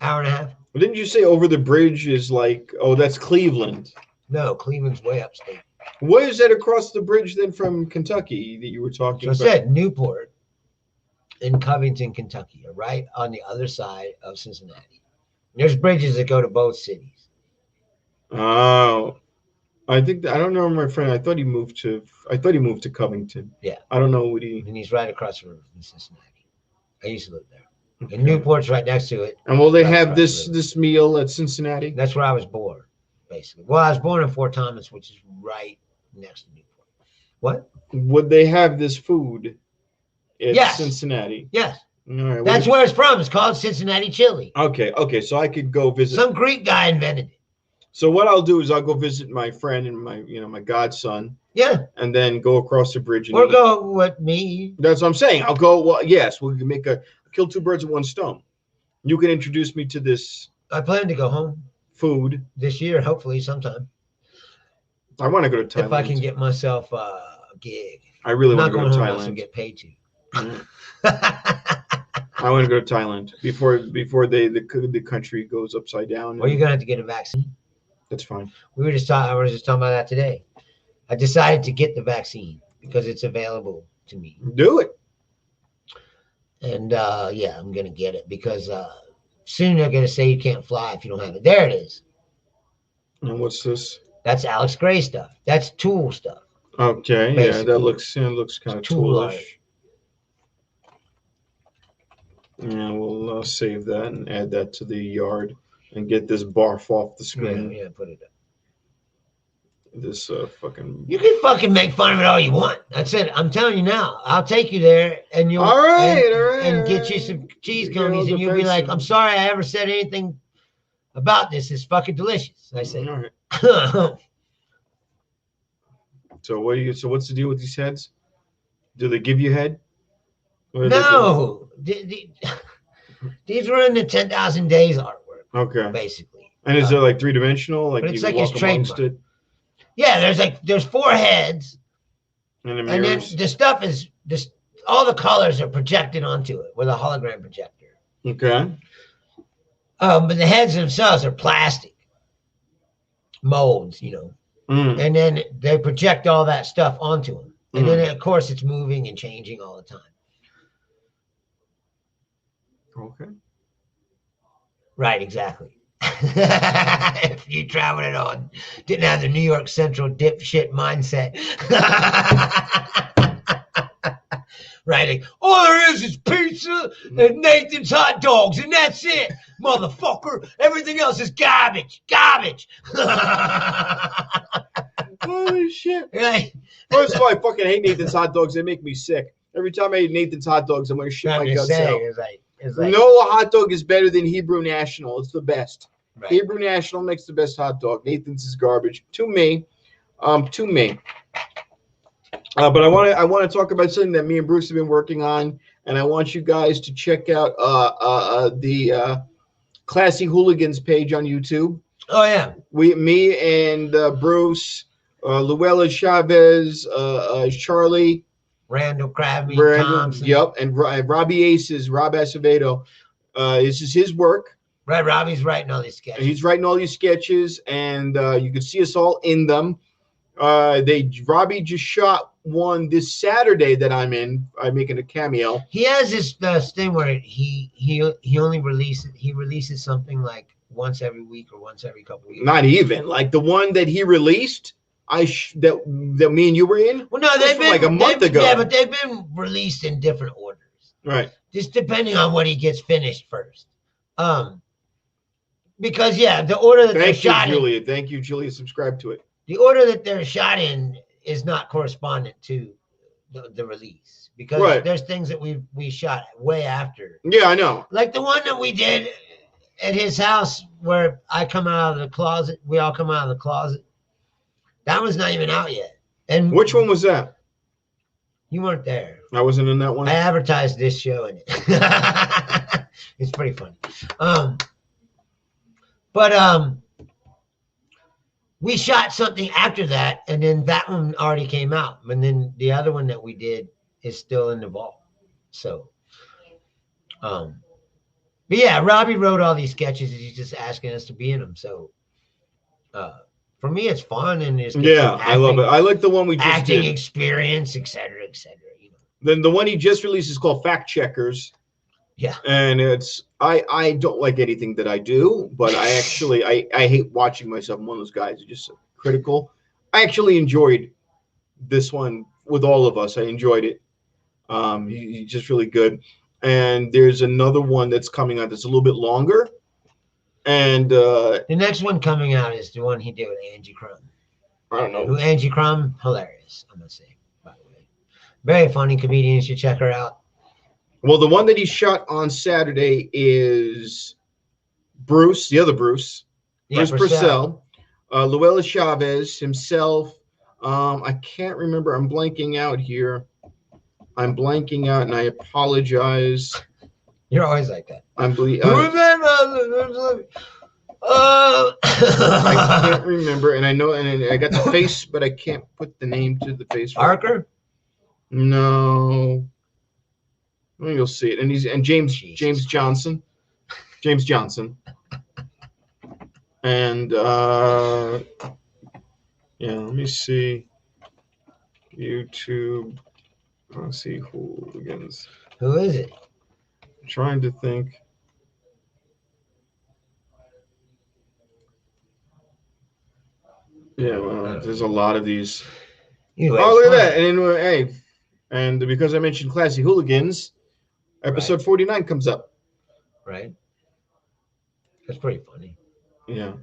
hour and a half. Well, didn't you say over the bridge is like? Oh, that's Cleveland. No, Cleveland's way upstate. What is that across the bridge then from Kentucky that you were talking about? I said Newport in Covington, Kentucky, are right on the other side of Cincinnati. There's bridges that go to both cities. Oh, I think I don't know my friend. I thought he moved to Covington. Yeah, I don't know what he. And he's right across the river from Cincinnati. I used to live there. Okay. And Newport's right next to it. And will they have this meal at Cincinnati? That's where I was born, basically. Well, I was born in Fort Thomas, which is right next to Newport. What? Would they have this food in yes. Cincinnati? Yes. All right. That's where it's from. It's called Cincinnati chili. Okay. So I could go visit. Some Greek guy invented it. So what I'll do is I'll go visit my friend and my godson. Yeah. And then go across the bridge. Or go with me. That's what I'm saying. I'll go. Well, yes, we can kill two birds with one stone. You can introduce me to this. I plan to go home. Food. This year, hopefully sometime. I want to go to Thailand. If I can get myself a gig. I really want to go to Thailand. And get paid to. I want to go to Thailand before the country goes upside down. Well, you're gonna have to get a vaccine. That's fine. I was just talking about that today. I decided to get the vaccine because it's available to me. Do it. And yeah, I'm gonna get it because soon they're gonna say you can't fly if you don't have it. There it is. And what's this? That's Alex Gray stuff. That's tool stuff. Okay, basically. Yeah, that looks kind of toolish. Yeah, we'll save that and add that to the yard and get this barf off the screen. Yeah, put it up. This fucking. You can fucking make fun of it all you want. That's it. I'm telling you now. I'll take you there and you'll all right, and get you some cheese conies and you'll be like, I'm sorry I ever said anything about this. It's fucking delicious. I say. All right. So what's the deal with these heads? Do they give you head? No. These were in the 10,000 Days artwork. Okay. Basically. And is it like 3-dimensional? Like but it's you like walk his amongst trademark. it? Yeah, there's 4 heads. And then the stuff is just all the colors are projected onto it with a hologram projector. Okay. But the heads themselves are plastic molds, and then they project all that stuff onto them. And then, of course, it's moving and changing all the time. Okay. Right, exactly. If you traveled it on, didn't have the New York Central dipshit mindset. Right, like, all there is pizza and Nathan's hot dogs, and that's it, motherfucker. Everything else is garbage. Holy shit. Right. First of all, I fucking hate Nathan's hot dogs. They make me sick. Every time I eat Nathan's hot dogs, I'm going to shit my guts out. It's like, no hot dog is better than Hebrew National. It's the best. Right. Hebrew National makes the best hot dog. Nathan's is garbage. To me. But I want to talk about something that me and Bruce have been working on, and I want you guys to check out the Classy Hooligans page on YouTube. Oh yeah, me and Bruce, Luella Chavez, Charlie, Randall Crabby, Thompson. Yep, and Robbie Aces, Rob Acevedo. This is his work. Right, Robbie's writing all these sketches. He's writing all these sketches, and you can see us all in them. Robbie just shot one this Saturday that I'm in. I'm making a cameo. He has this thing where he only releases something like once every week or once every couple weeks. Not even like the one that he released. That me and you were in. Well, no, they've been like a month ago. Yeah, but they've been released in different orders. Right. just depending on what he gets finished first. Because the order that they're shot Julia. Thank you, Julia. Subscribe to it. The order that they're shot in is not correspondent to the release, because there's things that we shot way after. Yeah, I know. Like the one that we did at his house where I come out of the closet, we all come out of the closet. That was not even out yet. And which one was that? You weren't there. I wasn't in that one. I advertised this show in it. It's pretty funny. But we shot something after that, and then that one already came out. And then the other one that we did is still in the vault. So, but yeah, Robbie wrote all these sketches. He's just asking us to be in them. So, for me, it's fun, and it's I love it. I like the one we just acting did. Experience, etc., etc. You know. Then the one he just released is called Fact Checkers. Yeah, and it's I don't like anything that I do, but I actually I hate watching myself. I'm one of those guys who's just critical. I actually enjoyed this one with all of us. I enjoyed it. He's just really good. And there's another one that's coming out that's a little bit longer. And the next one coming out is the one he did with Angie Crumb. I don't know. Who Angie Crumb, hilarious, I'm gonna say, by the way. Very funny comedian. You should check her out. Well, the one that he shot on Saturday is Bruce, the other Bruce, Bruce Purcell, Luella Chavez, himself. I can't remember. I'm blanking out here. I'm blanking out, and I apologize. You're always like that. I can't remember, and I know, and I got the face, but I can't put the name to the face. Parker? No. You'll see it, and James Johnson, and let me see, YouTube. Let's see, Hooligans. Who is it? I'm trying to think. Yeah, well, there's a lot of these. Look at that, and because I mentioned Classy Hooligans. Episode 49 comes up. Right. That's pretty funny. Yeah.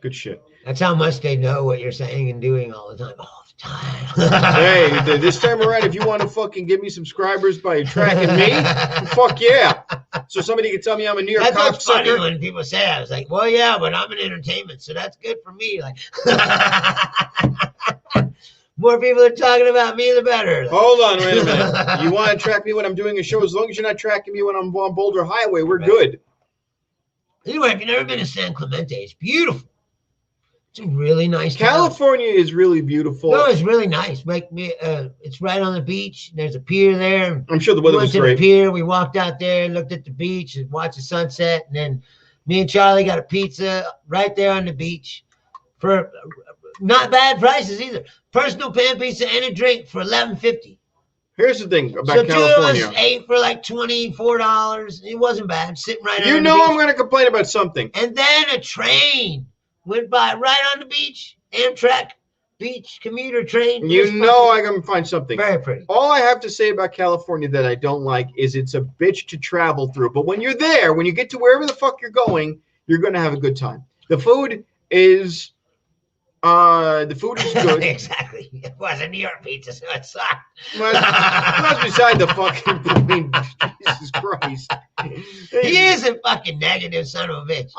Good shit. That's how much they know what you're saying and doing all the time. All the time. Hey, this time around, if you want to fucking give me subscribers by tracking me, fuck yeah. So somebody can tell me I'm a New York cocksucker. That's funny when people say that. I was like, well, yeah, but I'm in entertainment, so that's good for me. Like, more people are talking about me, the better. Hold on, wait a minute. You want to track me when I'm doing a show? As long as you're not tracking me when I'm on Boulder Highway, we're good. Anyway, if you've never been to San Clemente, it's beautiful. It's a really nice town. California is really beautiful. No, it's really nice. It's right on the beach. There's a pier there. I'm sure the weather was great. We went to the pier. We walked out there, looked at the beach, and watched the sunset. And then me and Charlie got a pizza right there on the beach for not bad prices either. Personal pan pizza and a drink for $11.50. Here's the thing about California. So two of us ate for like $24. It wasn't bad. Sitting right on the beach. You know I'm going to complain about something. And then a train went by right on the beach. Amtrak beach commuter train. You know I'm going to find something. Very pretty. All I have to say about California that I don't like is it's a bitch to travel through. But when you're there, when you get to wherever the fuck you're going to have a good time. The food is... good. Exactly. It was a New York pizza, so it sucked. Well, that's beside the fucking point. Jesus Christ. He is a fucking negative son of a bitch.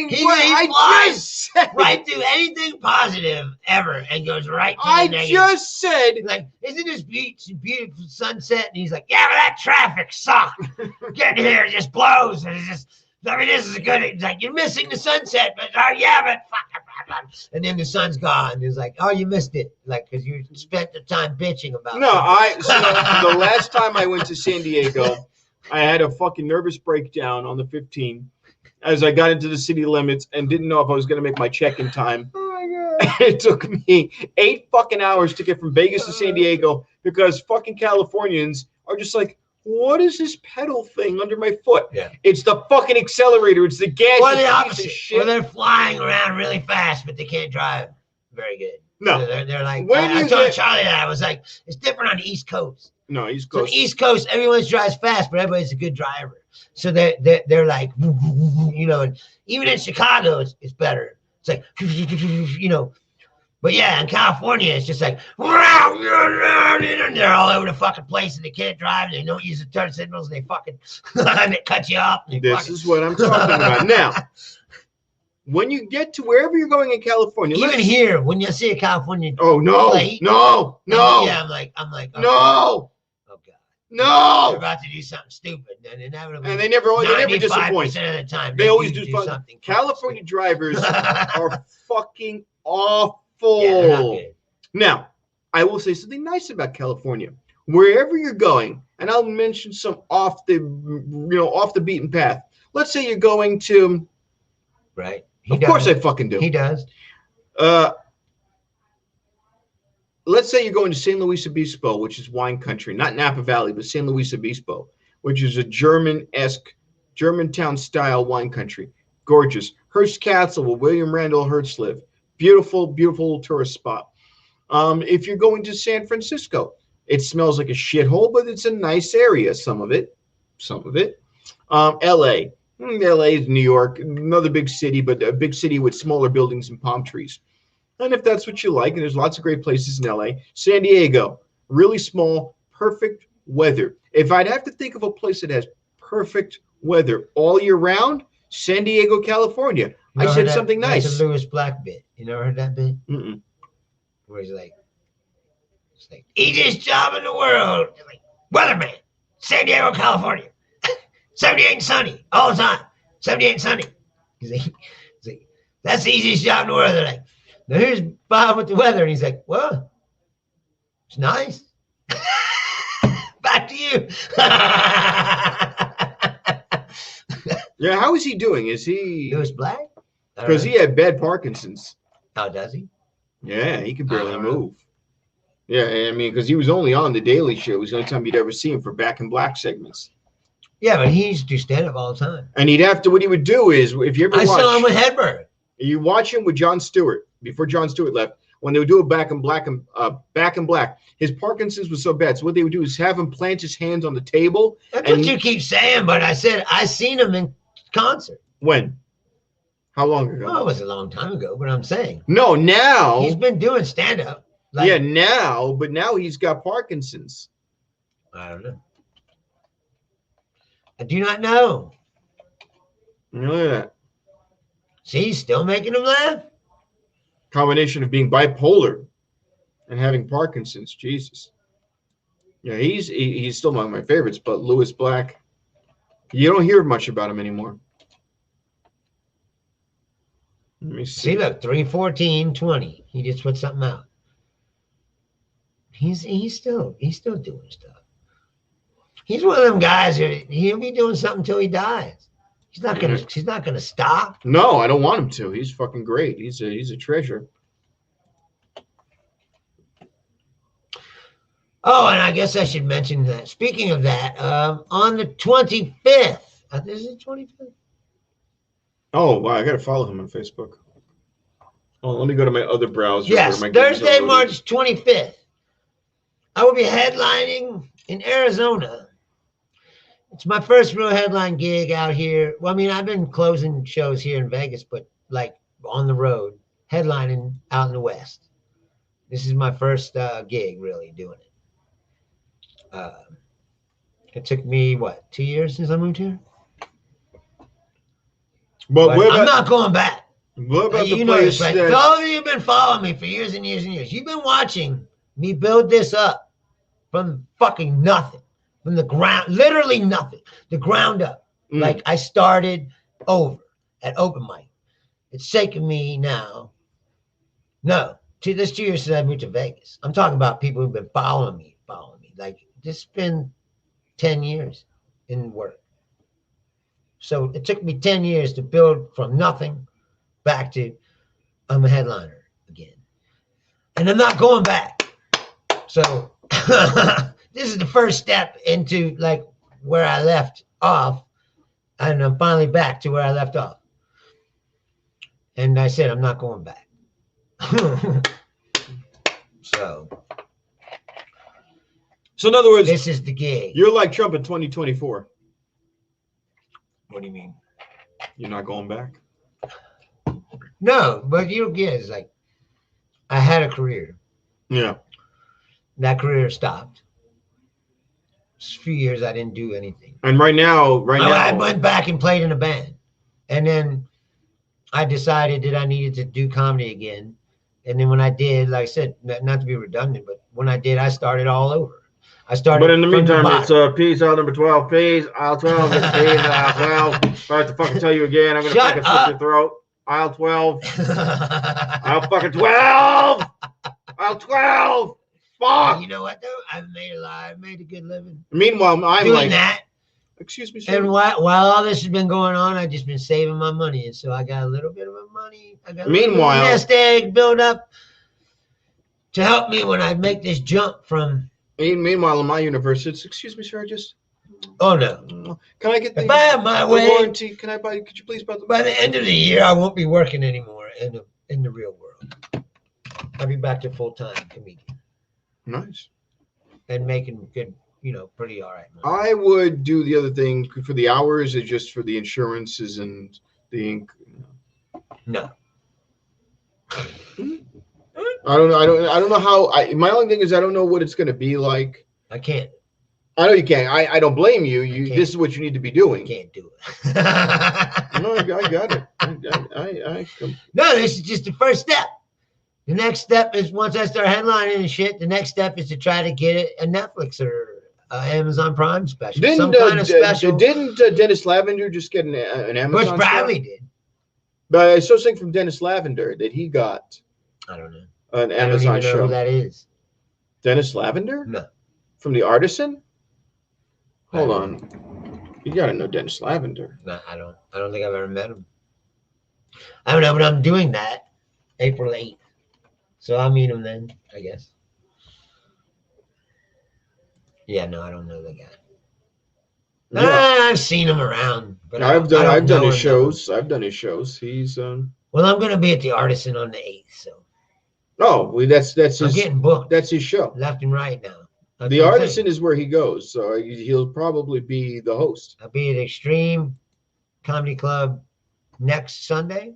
He flies right through anything positive ever and goes right to the negative. Just said, like, isn't this beach a beautiful sunset? And he's like, yeah, but that traffic sucked. Getting here just blows. And it's just, this is a good. It's like, you're missing the sunset, but and then the sun's gone. It's like, oh, you missed it, like, because you spent the time bitching about. No, the last time I went to San Diego, I had a fucking nervous breakdown on the 15 as I got into the city limits and didn't know if I was going to make my check in time. Oh my god! It took me 8 fucking hours to get from Vegas to San Diego because fucking Californians are just like, what is this pedal thing under my foot? Yeah. It's the fucking accelerator. It's the gas. Or the opposite. Or they're flying around really fast, but they can't drive very good. No. So they're like, I told Charlie that. I was like, it's different on the East Coast. No, East So Coast. the East Coast, everyone drives fast, but everybody's a good driver. So they're like, you know, and even in Chicago, it's better. It's like, you know, but yeah, in California, it's just like, they're all over the fucking place and they can't drive. They don't use the turn signals. And they fucking they cut you off. This is what I'm talking about. Now, when you get to wherever you're going in California, even here, when you see a California, oh no, plate, no, yeah, I'm like, okay. No, Oh god, no, they're about to do something stupid, and inevitably, and they never disappoint. 95% of the time, They always do something. California drivers are fucking awful. Yeah, they're not good. Now, I will say something nice about California. Wherever you're going, and I'll mention some off the beaten path. Let's say you're going to, right? Of course I fucking do. He does. Let's say you're going to San Luis Obispo, which is wine country, not Napa Valley, but San Luis Obispo, which is a German-esque, Germantown-style wine country. Gorgeous. Hearst Castle, where William Randall Hearst lived. Beautiful, beautiful tourist spot. If you're going to San Francisco, it smells like a shithole, but it's a nice area. Some of it. L.A. L.A. is New York, another big city, but a big city with smaller buildings and palm trees. And if that's what you like, and there's lots of great places in L.A. San Diego, really small, perfect weather. If I'd have to think of a place that has perfect weather all year round, San Diego, California. I said something nice. That's a Lewis Black bit. You never heard that bit? Mm-mm. Where he's like, easiest job in the world. He's like, weatherman, San Diego, California. 78 and sunny all the time. 78 and sunny. He's like, that's the easiest job in the world. They're like, now here's Bob with the weather. And he's like, well, it's nice. Back to you. Yeah, how is he doing? Is he Lewis Black? Because he had bad Parkinson's. Oh, does he? Yeah, he could barely move. Yeah, I mean, because he was only on The Daily Show. It was the only time you'd ever see him for Back in Black segments. Yeah, but he used to do stand-up all the time. And he'd have to, what he would do is, if you ever watch. I saw him with Hedberg. You watch him with Jon Stewart, before Jon Stewart left, when they would do it Back in Black, his Parkinson's was so bad. So what they would do is have him plant his hands on the table. That's what you keep saying, but I said, I seen him in concert. When? How long ago? Oh, it was a long time ago, but I'm saying. No, now. He's been doing stand-up. Yeah, now, but now he's got Parkinson's. I don't know. I do not know. Look at that. See, he's still making him laugh. Combination of being bipolar and having Parkinson's. Jesus. Yeah, he's still one of my favorites, but Lewis Black, you don't hear much about him anymore. Let me see. See, look, 3/14/20. He just put something out. He's still doing stuff. He's one of them guys that he'll be doing something until he dies. He's not gonna stop. No, I don't want him to. He's fucking great. He's a treasure. Oh, and I guess I should mention that. Speaking of that, on the 25th, is it 25th? Oh, wow, I gotta follow him on Facebook. Oh, let me go to my other browser. Yes, Thursday, March 25th. I will be headlining in Arizona. It's my first real headline gig out here. Well, I mean, I've been closing shows here in Vegas, but like on the road, headlining out in the West. This is my first gig really doing it. It took me, 2 years since I moved here? But I'm not going back. What about the place right? All of you have been following me for years and years and years. You've been watching me build this up from fucking nothing, from the ground, literally nothing, the ground up. Like I started over at open mic. It's taken me now. This 2 years since I moved to Vegas. I'm talking about people who've been following me. Like it's been 10 years in work. So it took me 10 years to build from nothing back to I'm a headliner again. And I'm not going back. So this is the first step into like where I left off. And I'm finally back to where I left off. And I said, I'm not going back. So in other words, This is the gig. you're like Trump in 2024. What do you mean? You're not going back. No, but you get is like, I had a career. Yeah. That career stopped. A few years I didn't do anything. And right now, I went back and played in a band, and then I decided that I needed to do comedy again. And then when I did, like I said, not to be redundant, but when I did, I started all over. I started. But in the from meantime, bottom. it's peas aisle number 12. Peas aisle 12. It's peas aisle 12. If I have to fucking tell you again, I'm gonna Shut fucking up. slit your throat. Aisle 12. Aisle fucking 12. Aisle 12. Fuck. You know what though? I've made a good living Meanwhile, I'm doing like, that. excuse me, sir. And while all this has been going on, I've just been saving my money, and so I got a little bit of money. I got a little bit of nest egg build up to help me when I make this jump from. Meanwhile, in my universe, it's excuse me, sir. Oh no! Can I get the, if I have my way, warranty? Can I buy? Could you please buy the? By the end of the year, I won't be working anymore in the real world. I'll be back to full-time comedian. Nice. And making good, pretty all right money. I would do the other thing for the hours, or just for the insurances and the ink. No. I don't know how. My only thing is I don't know what it's going to be like. I can't. I know you can't. I don't blame you. This is what you need to be doing. I can't do No, it. I got it. No, this is just the first step. The next step is once I start headlining and shit. The next step is to try to get it a Netflix or Amazon Prime special. Some kind of special. Didn't Dennis Lavender just get an Amazon? Bush Bradley did. But I saw something from Dennis Lavender that he got. I don't know. An Amazon I don't even know show. who that is. Dennis Lavender? No. From The Artisan? Hold on. You gotta know Dennis Lavender. No, I don't think I've ever met him. I don't know, but I'm doing that April 8th. So I'll meet him then, I guess. Yeah, no, I don't know the guy. Yeah. I've seen him around, but I've done his shows. I've done his shows. He's Well, I'm gonna be at the Artisan on the 8th, so. Oh, well, that's his. I'm getting booked. That's his show. Left and right now. That's the Artisan is where he goes, so he'll probably be the host. I'll be at Extreme Comedy Club next Sunday,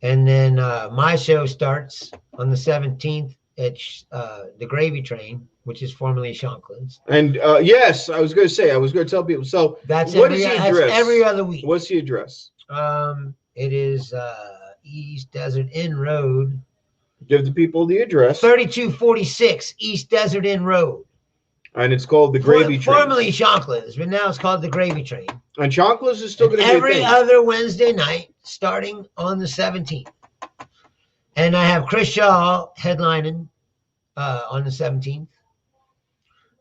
and then my show starts on the 17th at the Gravy Train, which is formerly Shanklin's. And yes, I was going to tell people. So that's what is the address? That's every other week. What's the address? It is East Desert Inn Road. Give the people the address. 3246 East Desert Inn Road. And it's called the Gravy Train. Formerly Shanklin's, but now it's called the Gravy Train. And Shanklin's is still going to be every other Wednesday night, starting on the 17th. And I have Chris Shaw headlining on the 17th.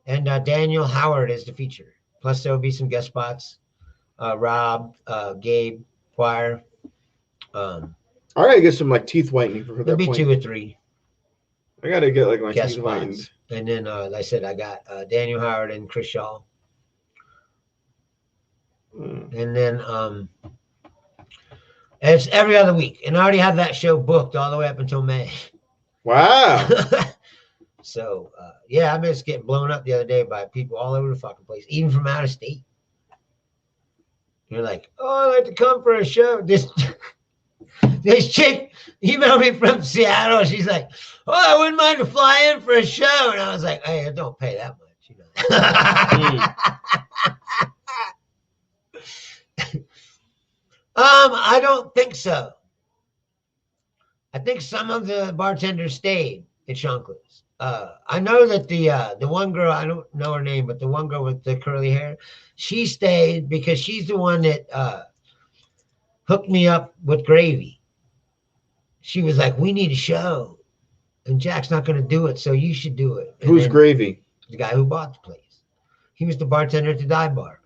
And Daniel Howard is the feature. Plus, there will be some guest spots. Rob, Gabe, Choir. I gotta get some like teeth whitening for that. There'll be 2 or 3. I gotta get like my guest teeth spots. whitened. And then, like I said, I got Daniel Howard and Chris Shaw. And then it's every other week. And I already have that show booked all the way up until May. Wow. So, yeah, I was getting blown up the other day by people all over the fucking place, even from out of state. You're like, oh, I'd like to come for a show. This chick emailed me from Seattle. She's like, oh, I wouldn't mind to fly in for a show. And I was like, hey, I don't pay that much, you know. I don't think so. I think some of the bartenders stayed at Shanklin's. I know that the one girl, I don't know her name, but the one girl with the curly hair, she stayed because she's the one that hooked me up with Gravy. She was like, we need a show. And Jack's not going to do it, so you should do it. And who's Gravy? The guy who bought the place. He was the bartender at the dive bar.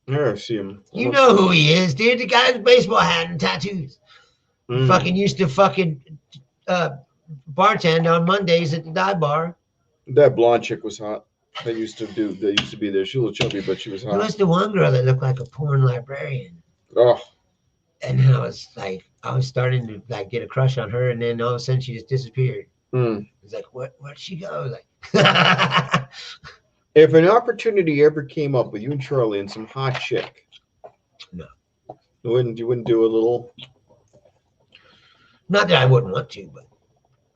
Yeah, I see him. You know who he is, dude. The guy with the baseball hat and tattoos. Fucking used to bartend on Mondays at the dive bar. That blonde chick was hot. They used to be there. She was a little chubby, but she was hot. There was the one girl that looked like a porn librarian. Oh. And then I was starting to like get a crush on her, and then all of a sudden she just disappeared. He's like, where'd she go? Like, if an opportunity ever came up with you and Charlie and some hot chick, no, you wouldn't do a little? Not that I wouldn't want to, but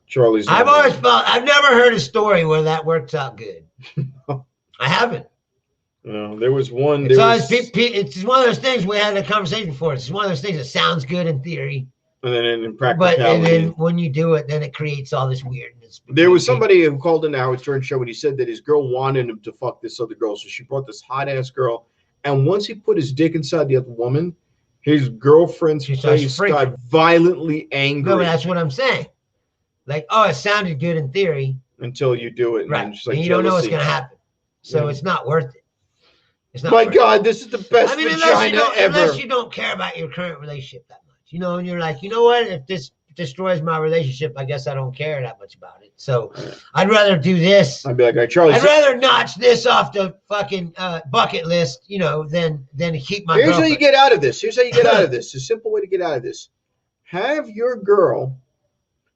Charlie's. I've always felt I've never heard a story where that works out good. I haven't. No, there was one. It's always it's one of those things we had a conversation before. It's one of those things that sounds good in theory, and then in practicality, and then when you do it, then it creates all this weirdness. There was somebody who called in the Howard Stern show and he said that his girl wanted him to fuck this other girl, so she brought this hot ass girl, and once he put his dick inside the other woman, his girlfriend's face got violently angry. No, but that's what I'm saying. Like, oh, it sounded good in theory until you do it, right? And, just like and you don't know what's gonna happen, so it's not worth it. It's not. My God, this is the best vagina ever. Unless you don't care about your current relationship that much, and you're like, you know what? If this destroys my relationship, I guess I don't care that much about it. So I'd rather do this. I'd be like, all right, Charlie. I'd rather notch this off the fucking bucket list, than keep my. Here's how you get out of this. Here's how you get out of this. A simple way to get out of this: have your girl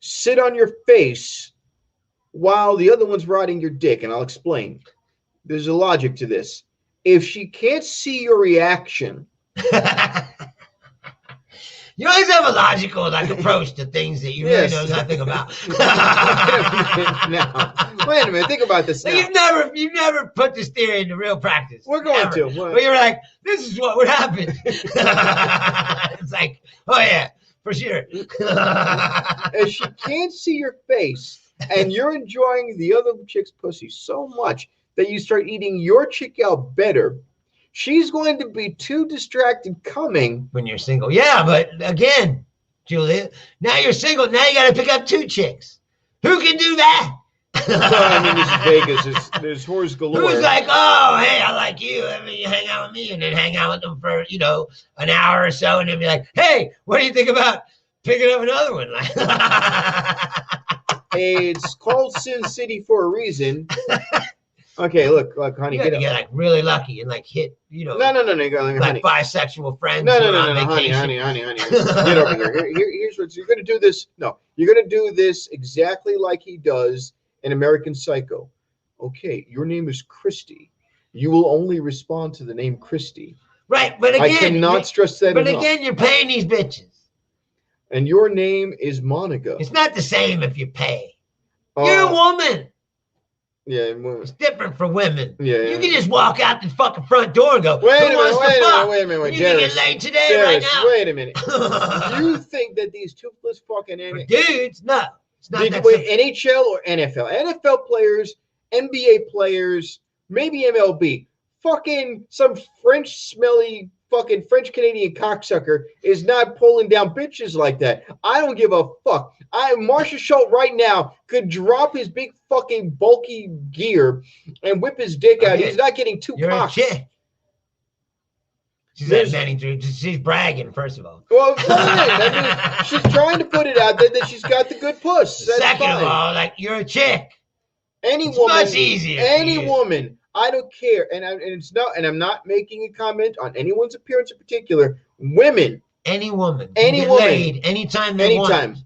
sit on your face while the other one's riding your dick, and I'll explain. There's a logic to this. If she can't see your reaction. You always have a logical approach to things that you really know nothing about. Now, wait a minute. Think about this. Now. You've never put this theory into real practice. We're going to. But you're like, this is what would happen. It's like, oh yeah, for sure. If she can't see your face and you're enjoying the other chick's pussy so much that you start eating your chick out better, she's going to be too distracted coming. When you're single. Yeah, but again, Julia, now you're single. Now you got to pick up 2 chicks. Who can do that? Well, I mean, this is Vegas. There's whores galore. Who's like, oh, hey, I like you. I mean, you hang out with me, and then hang out with them for, an hour or so, and then be like, hey, what do you think about picking up another one? Hey, it's called Sin City for a reason. Okay, look, honey, you get really lucky and hit, No, honey. Bisexual friends. No, honey. Get over here. Here's what you're gonna do. This. No, you're gonna do this exactly like he does in American Psycho. Okay, your name is Christy. You will only respond to the name Christy. Right, but again, I cannot stress that enough. But again, you're paying these bitches. And your name is Monica. It's not the same if you pay. You're a woman. Yeah, it's different for women. Yeah, you can just walk out the fucking front door and go. Wait a minute. You can get laid today, right now. Wait a minute. You think that these toothless fucking dudes? No, it's not that NHL or NFL? NFL players, NBA players, maybe MLB. Fucking some French smelly fucking French Canadian cocksucker is not pulling down bitches like that. I don't give a fuck. Marshall Schultz right now could drop his big fucking bulky gear and whip his dick out. He's not getting 2 cocks. A chick. She's bragging, first of all. Well, I mean, she's trying to put it out there that she's got the good puss. That's Second fine. of all, you're a chick. It's much easier. Any woman. I don't care, and I'm not making a comment on anyone's appearance in particular. Women, any woman, laid anytime they want.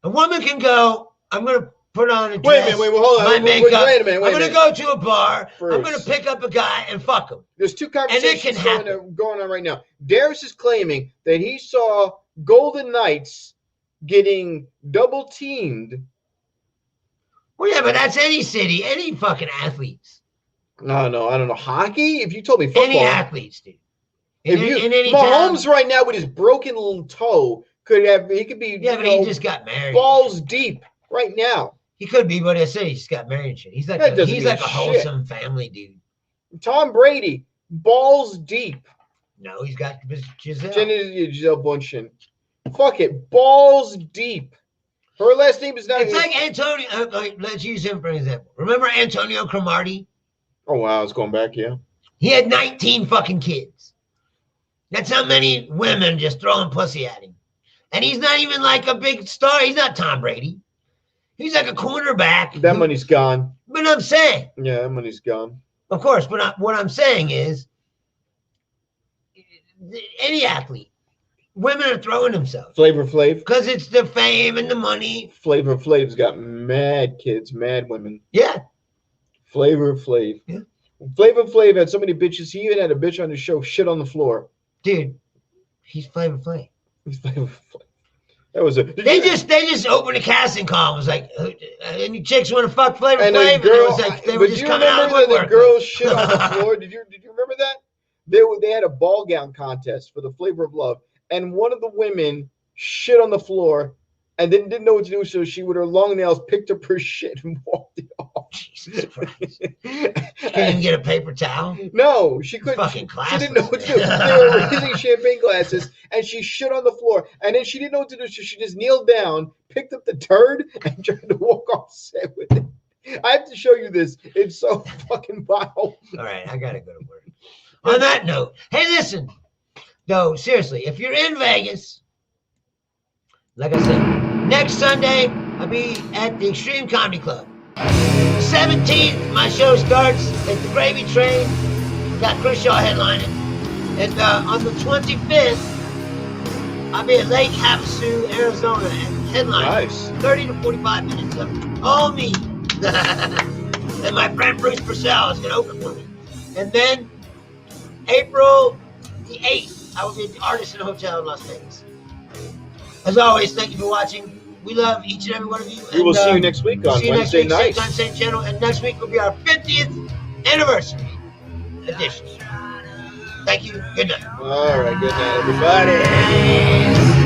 A woman can go. I'm gonna put on a dress. Wait a minute. Hold on. My makeup. Wait a minute. I'm gonna go to a bar. First. I'm gonna pick up a guy and fuck him. There's 2 conversations going on right now. Darius is claiming that he saw Golden Knights getting double teamed. Well, yeah, but that's any city, any fucking athletes. No, I don't know. Hockey? If you told me football. Any athletes, dude. In any Mahomes town. Right now with his broken little toe he could be. Yeah, but he just got married. Balls deep right now. He could be, but I say he just got married and shit. He's like a wholesome family dude. Tom Brady, balls deep. No, he's got Giselle. Giselle Bundchen. Fuck it, balls deep. Her last name is not. It's like Antonio. Let's use him for an example. Remember Antonio Cromartie? Oh wow, it's going back. Yeah. He had 19 fucking kids. That's how many women just throwing pussy at him, and he's not even like a big star. He's not Tom Brady. He's like a cornerback. That money's gone. But I'm saying. Yeah, that money's gone. Of course, but what I'm saying is, any athlete, women are throwing themselves. Flavor Flav. Because it's the fame and the money. Flavor Flav's got mad kids, mad women. Yeah. Flavor Flav. Yeah. Flavor Flav had so many bitches. He even had a bitch on the show shit on the floor. Dude, he's Flavor Flav. He's Flavor Flav. That was a. They just opened a casting call. It was like, any chicks want to fuck Flavor And Flav? a girl, And it was like they were just coming out of the woodwork. girls shit on the floor? Did you remember that? They had a ball gown contest for the Flavor of Love, and one of the women shit on the floor, and then didn't know what to do, so she, with her long nails, picked up her shit and walked it off. Jesus Christ! She didn't get a paper towel. No, she couldn't. Fucking she didn't know what to do. They were raising champagne glasses, and she shit on the floor, and then she didn't know what to do, so she just kneeled down, picked up the turd, and tried to walk off set with it. I have to show you this. It's so fucking vile. All right, I gotta go to work. On that note, hey, listen. No, seriously, if you're in Vegas, like I said, next Sunday I'll be at the Extreme Comedy Club. 17th, my show starts at the Gravy Train. Got Chris Shaw headlining. And on the 25th, I'll be at Lake Havasu, Arizona, and headlining. Nice. 30 to 45 minutes of all me. And my friend Bruce Purcell is going to open for me. And then April the 8th, I will be at the Artisan Hotel in Las Vegas. As always, thank you for watching. We love each and every one of you. We will see you next week on Wednesday night. Same time, same channel. And next week will be our 50th anniversary edition. Thank you. Good night. All right. Good night, everybody.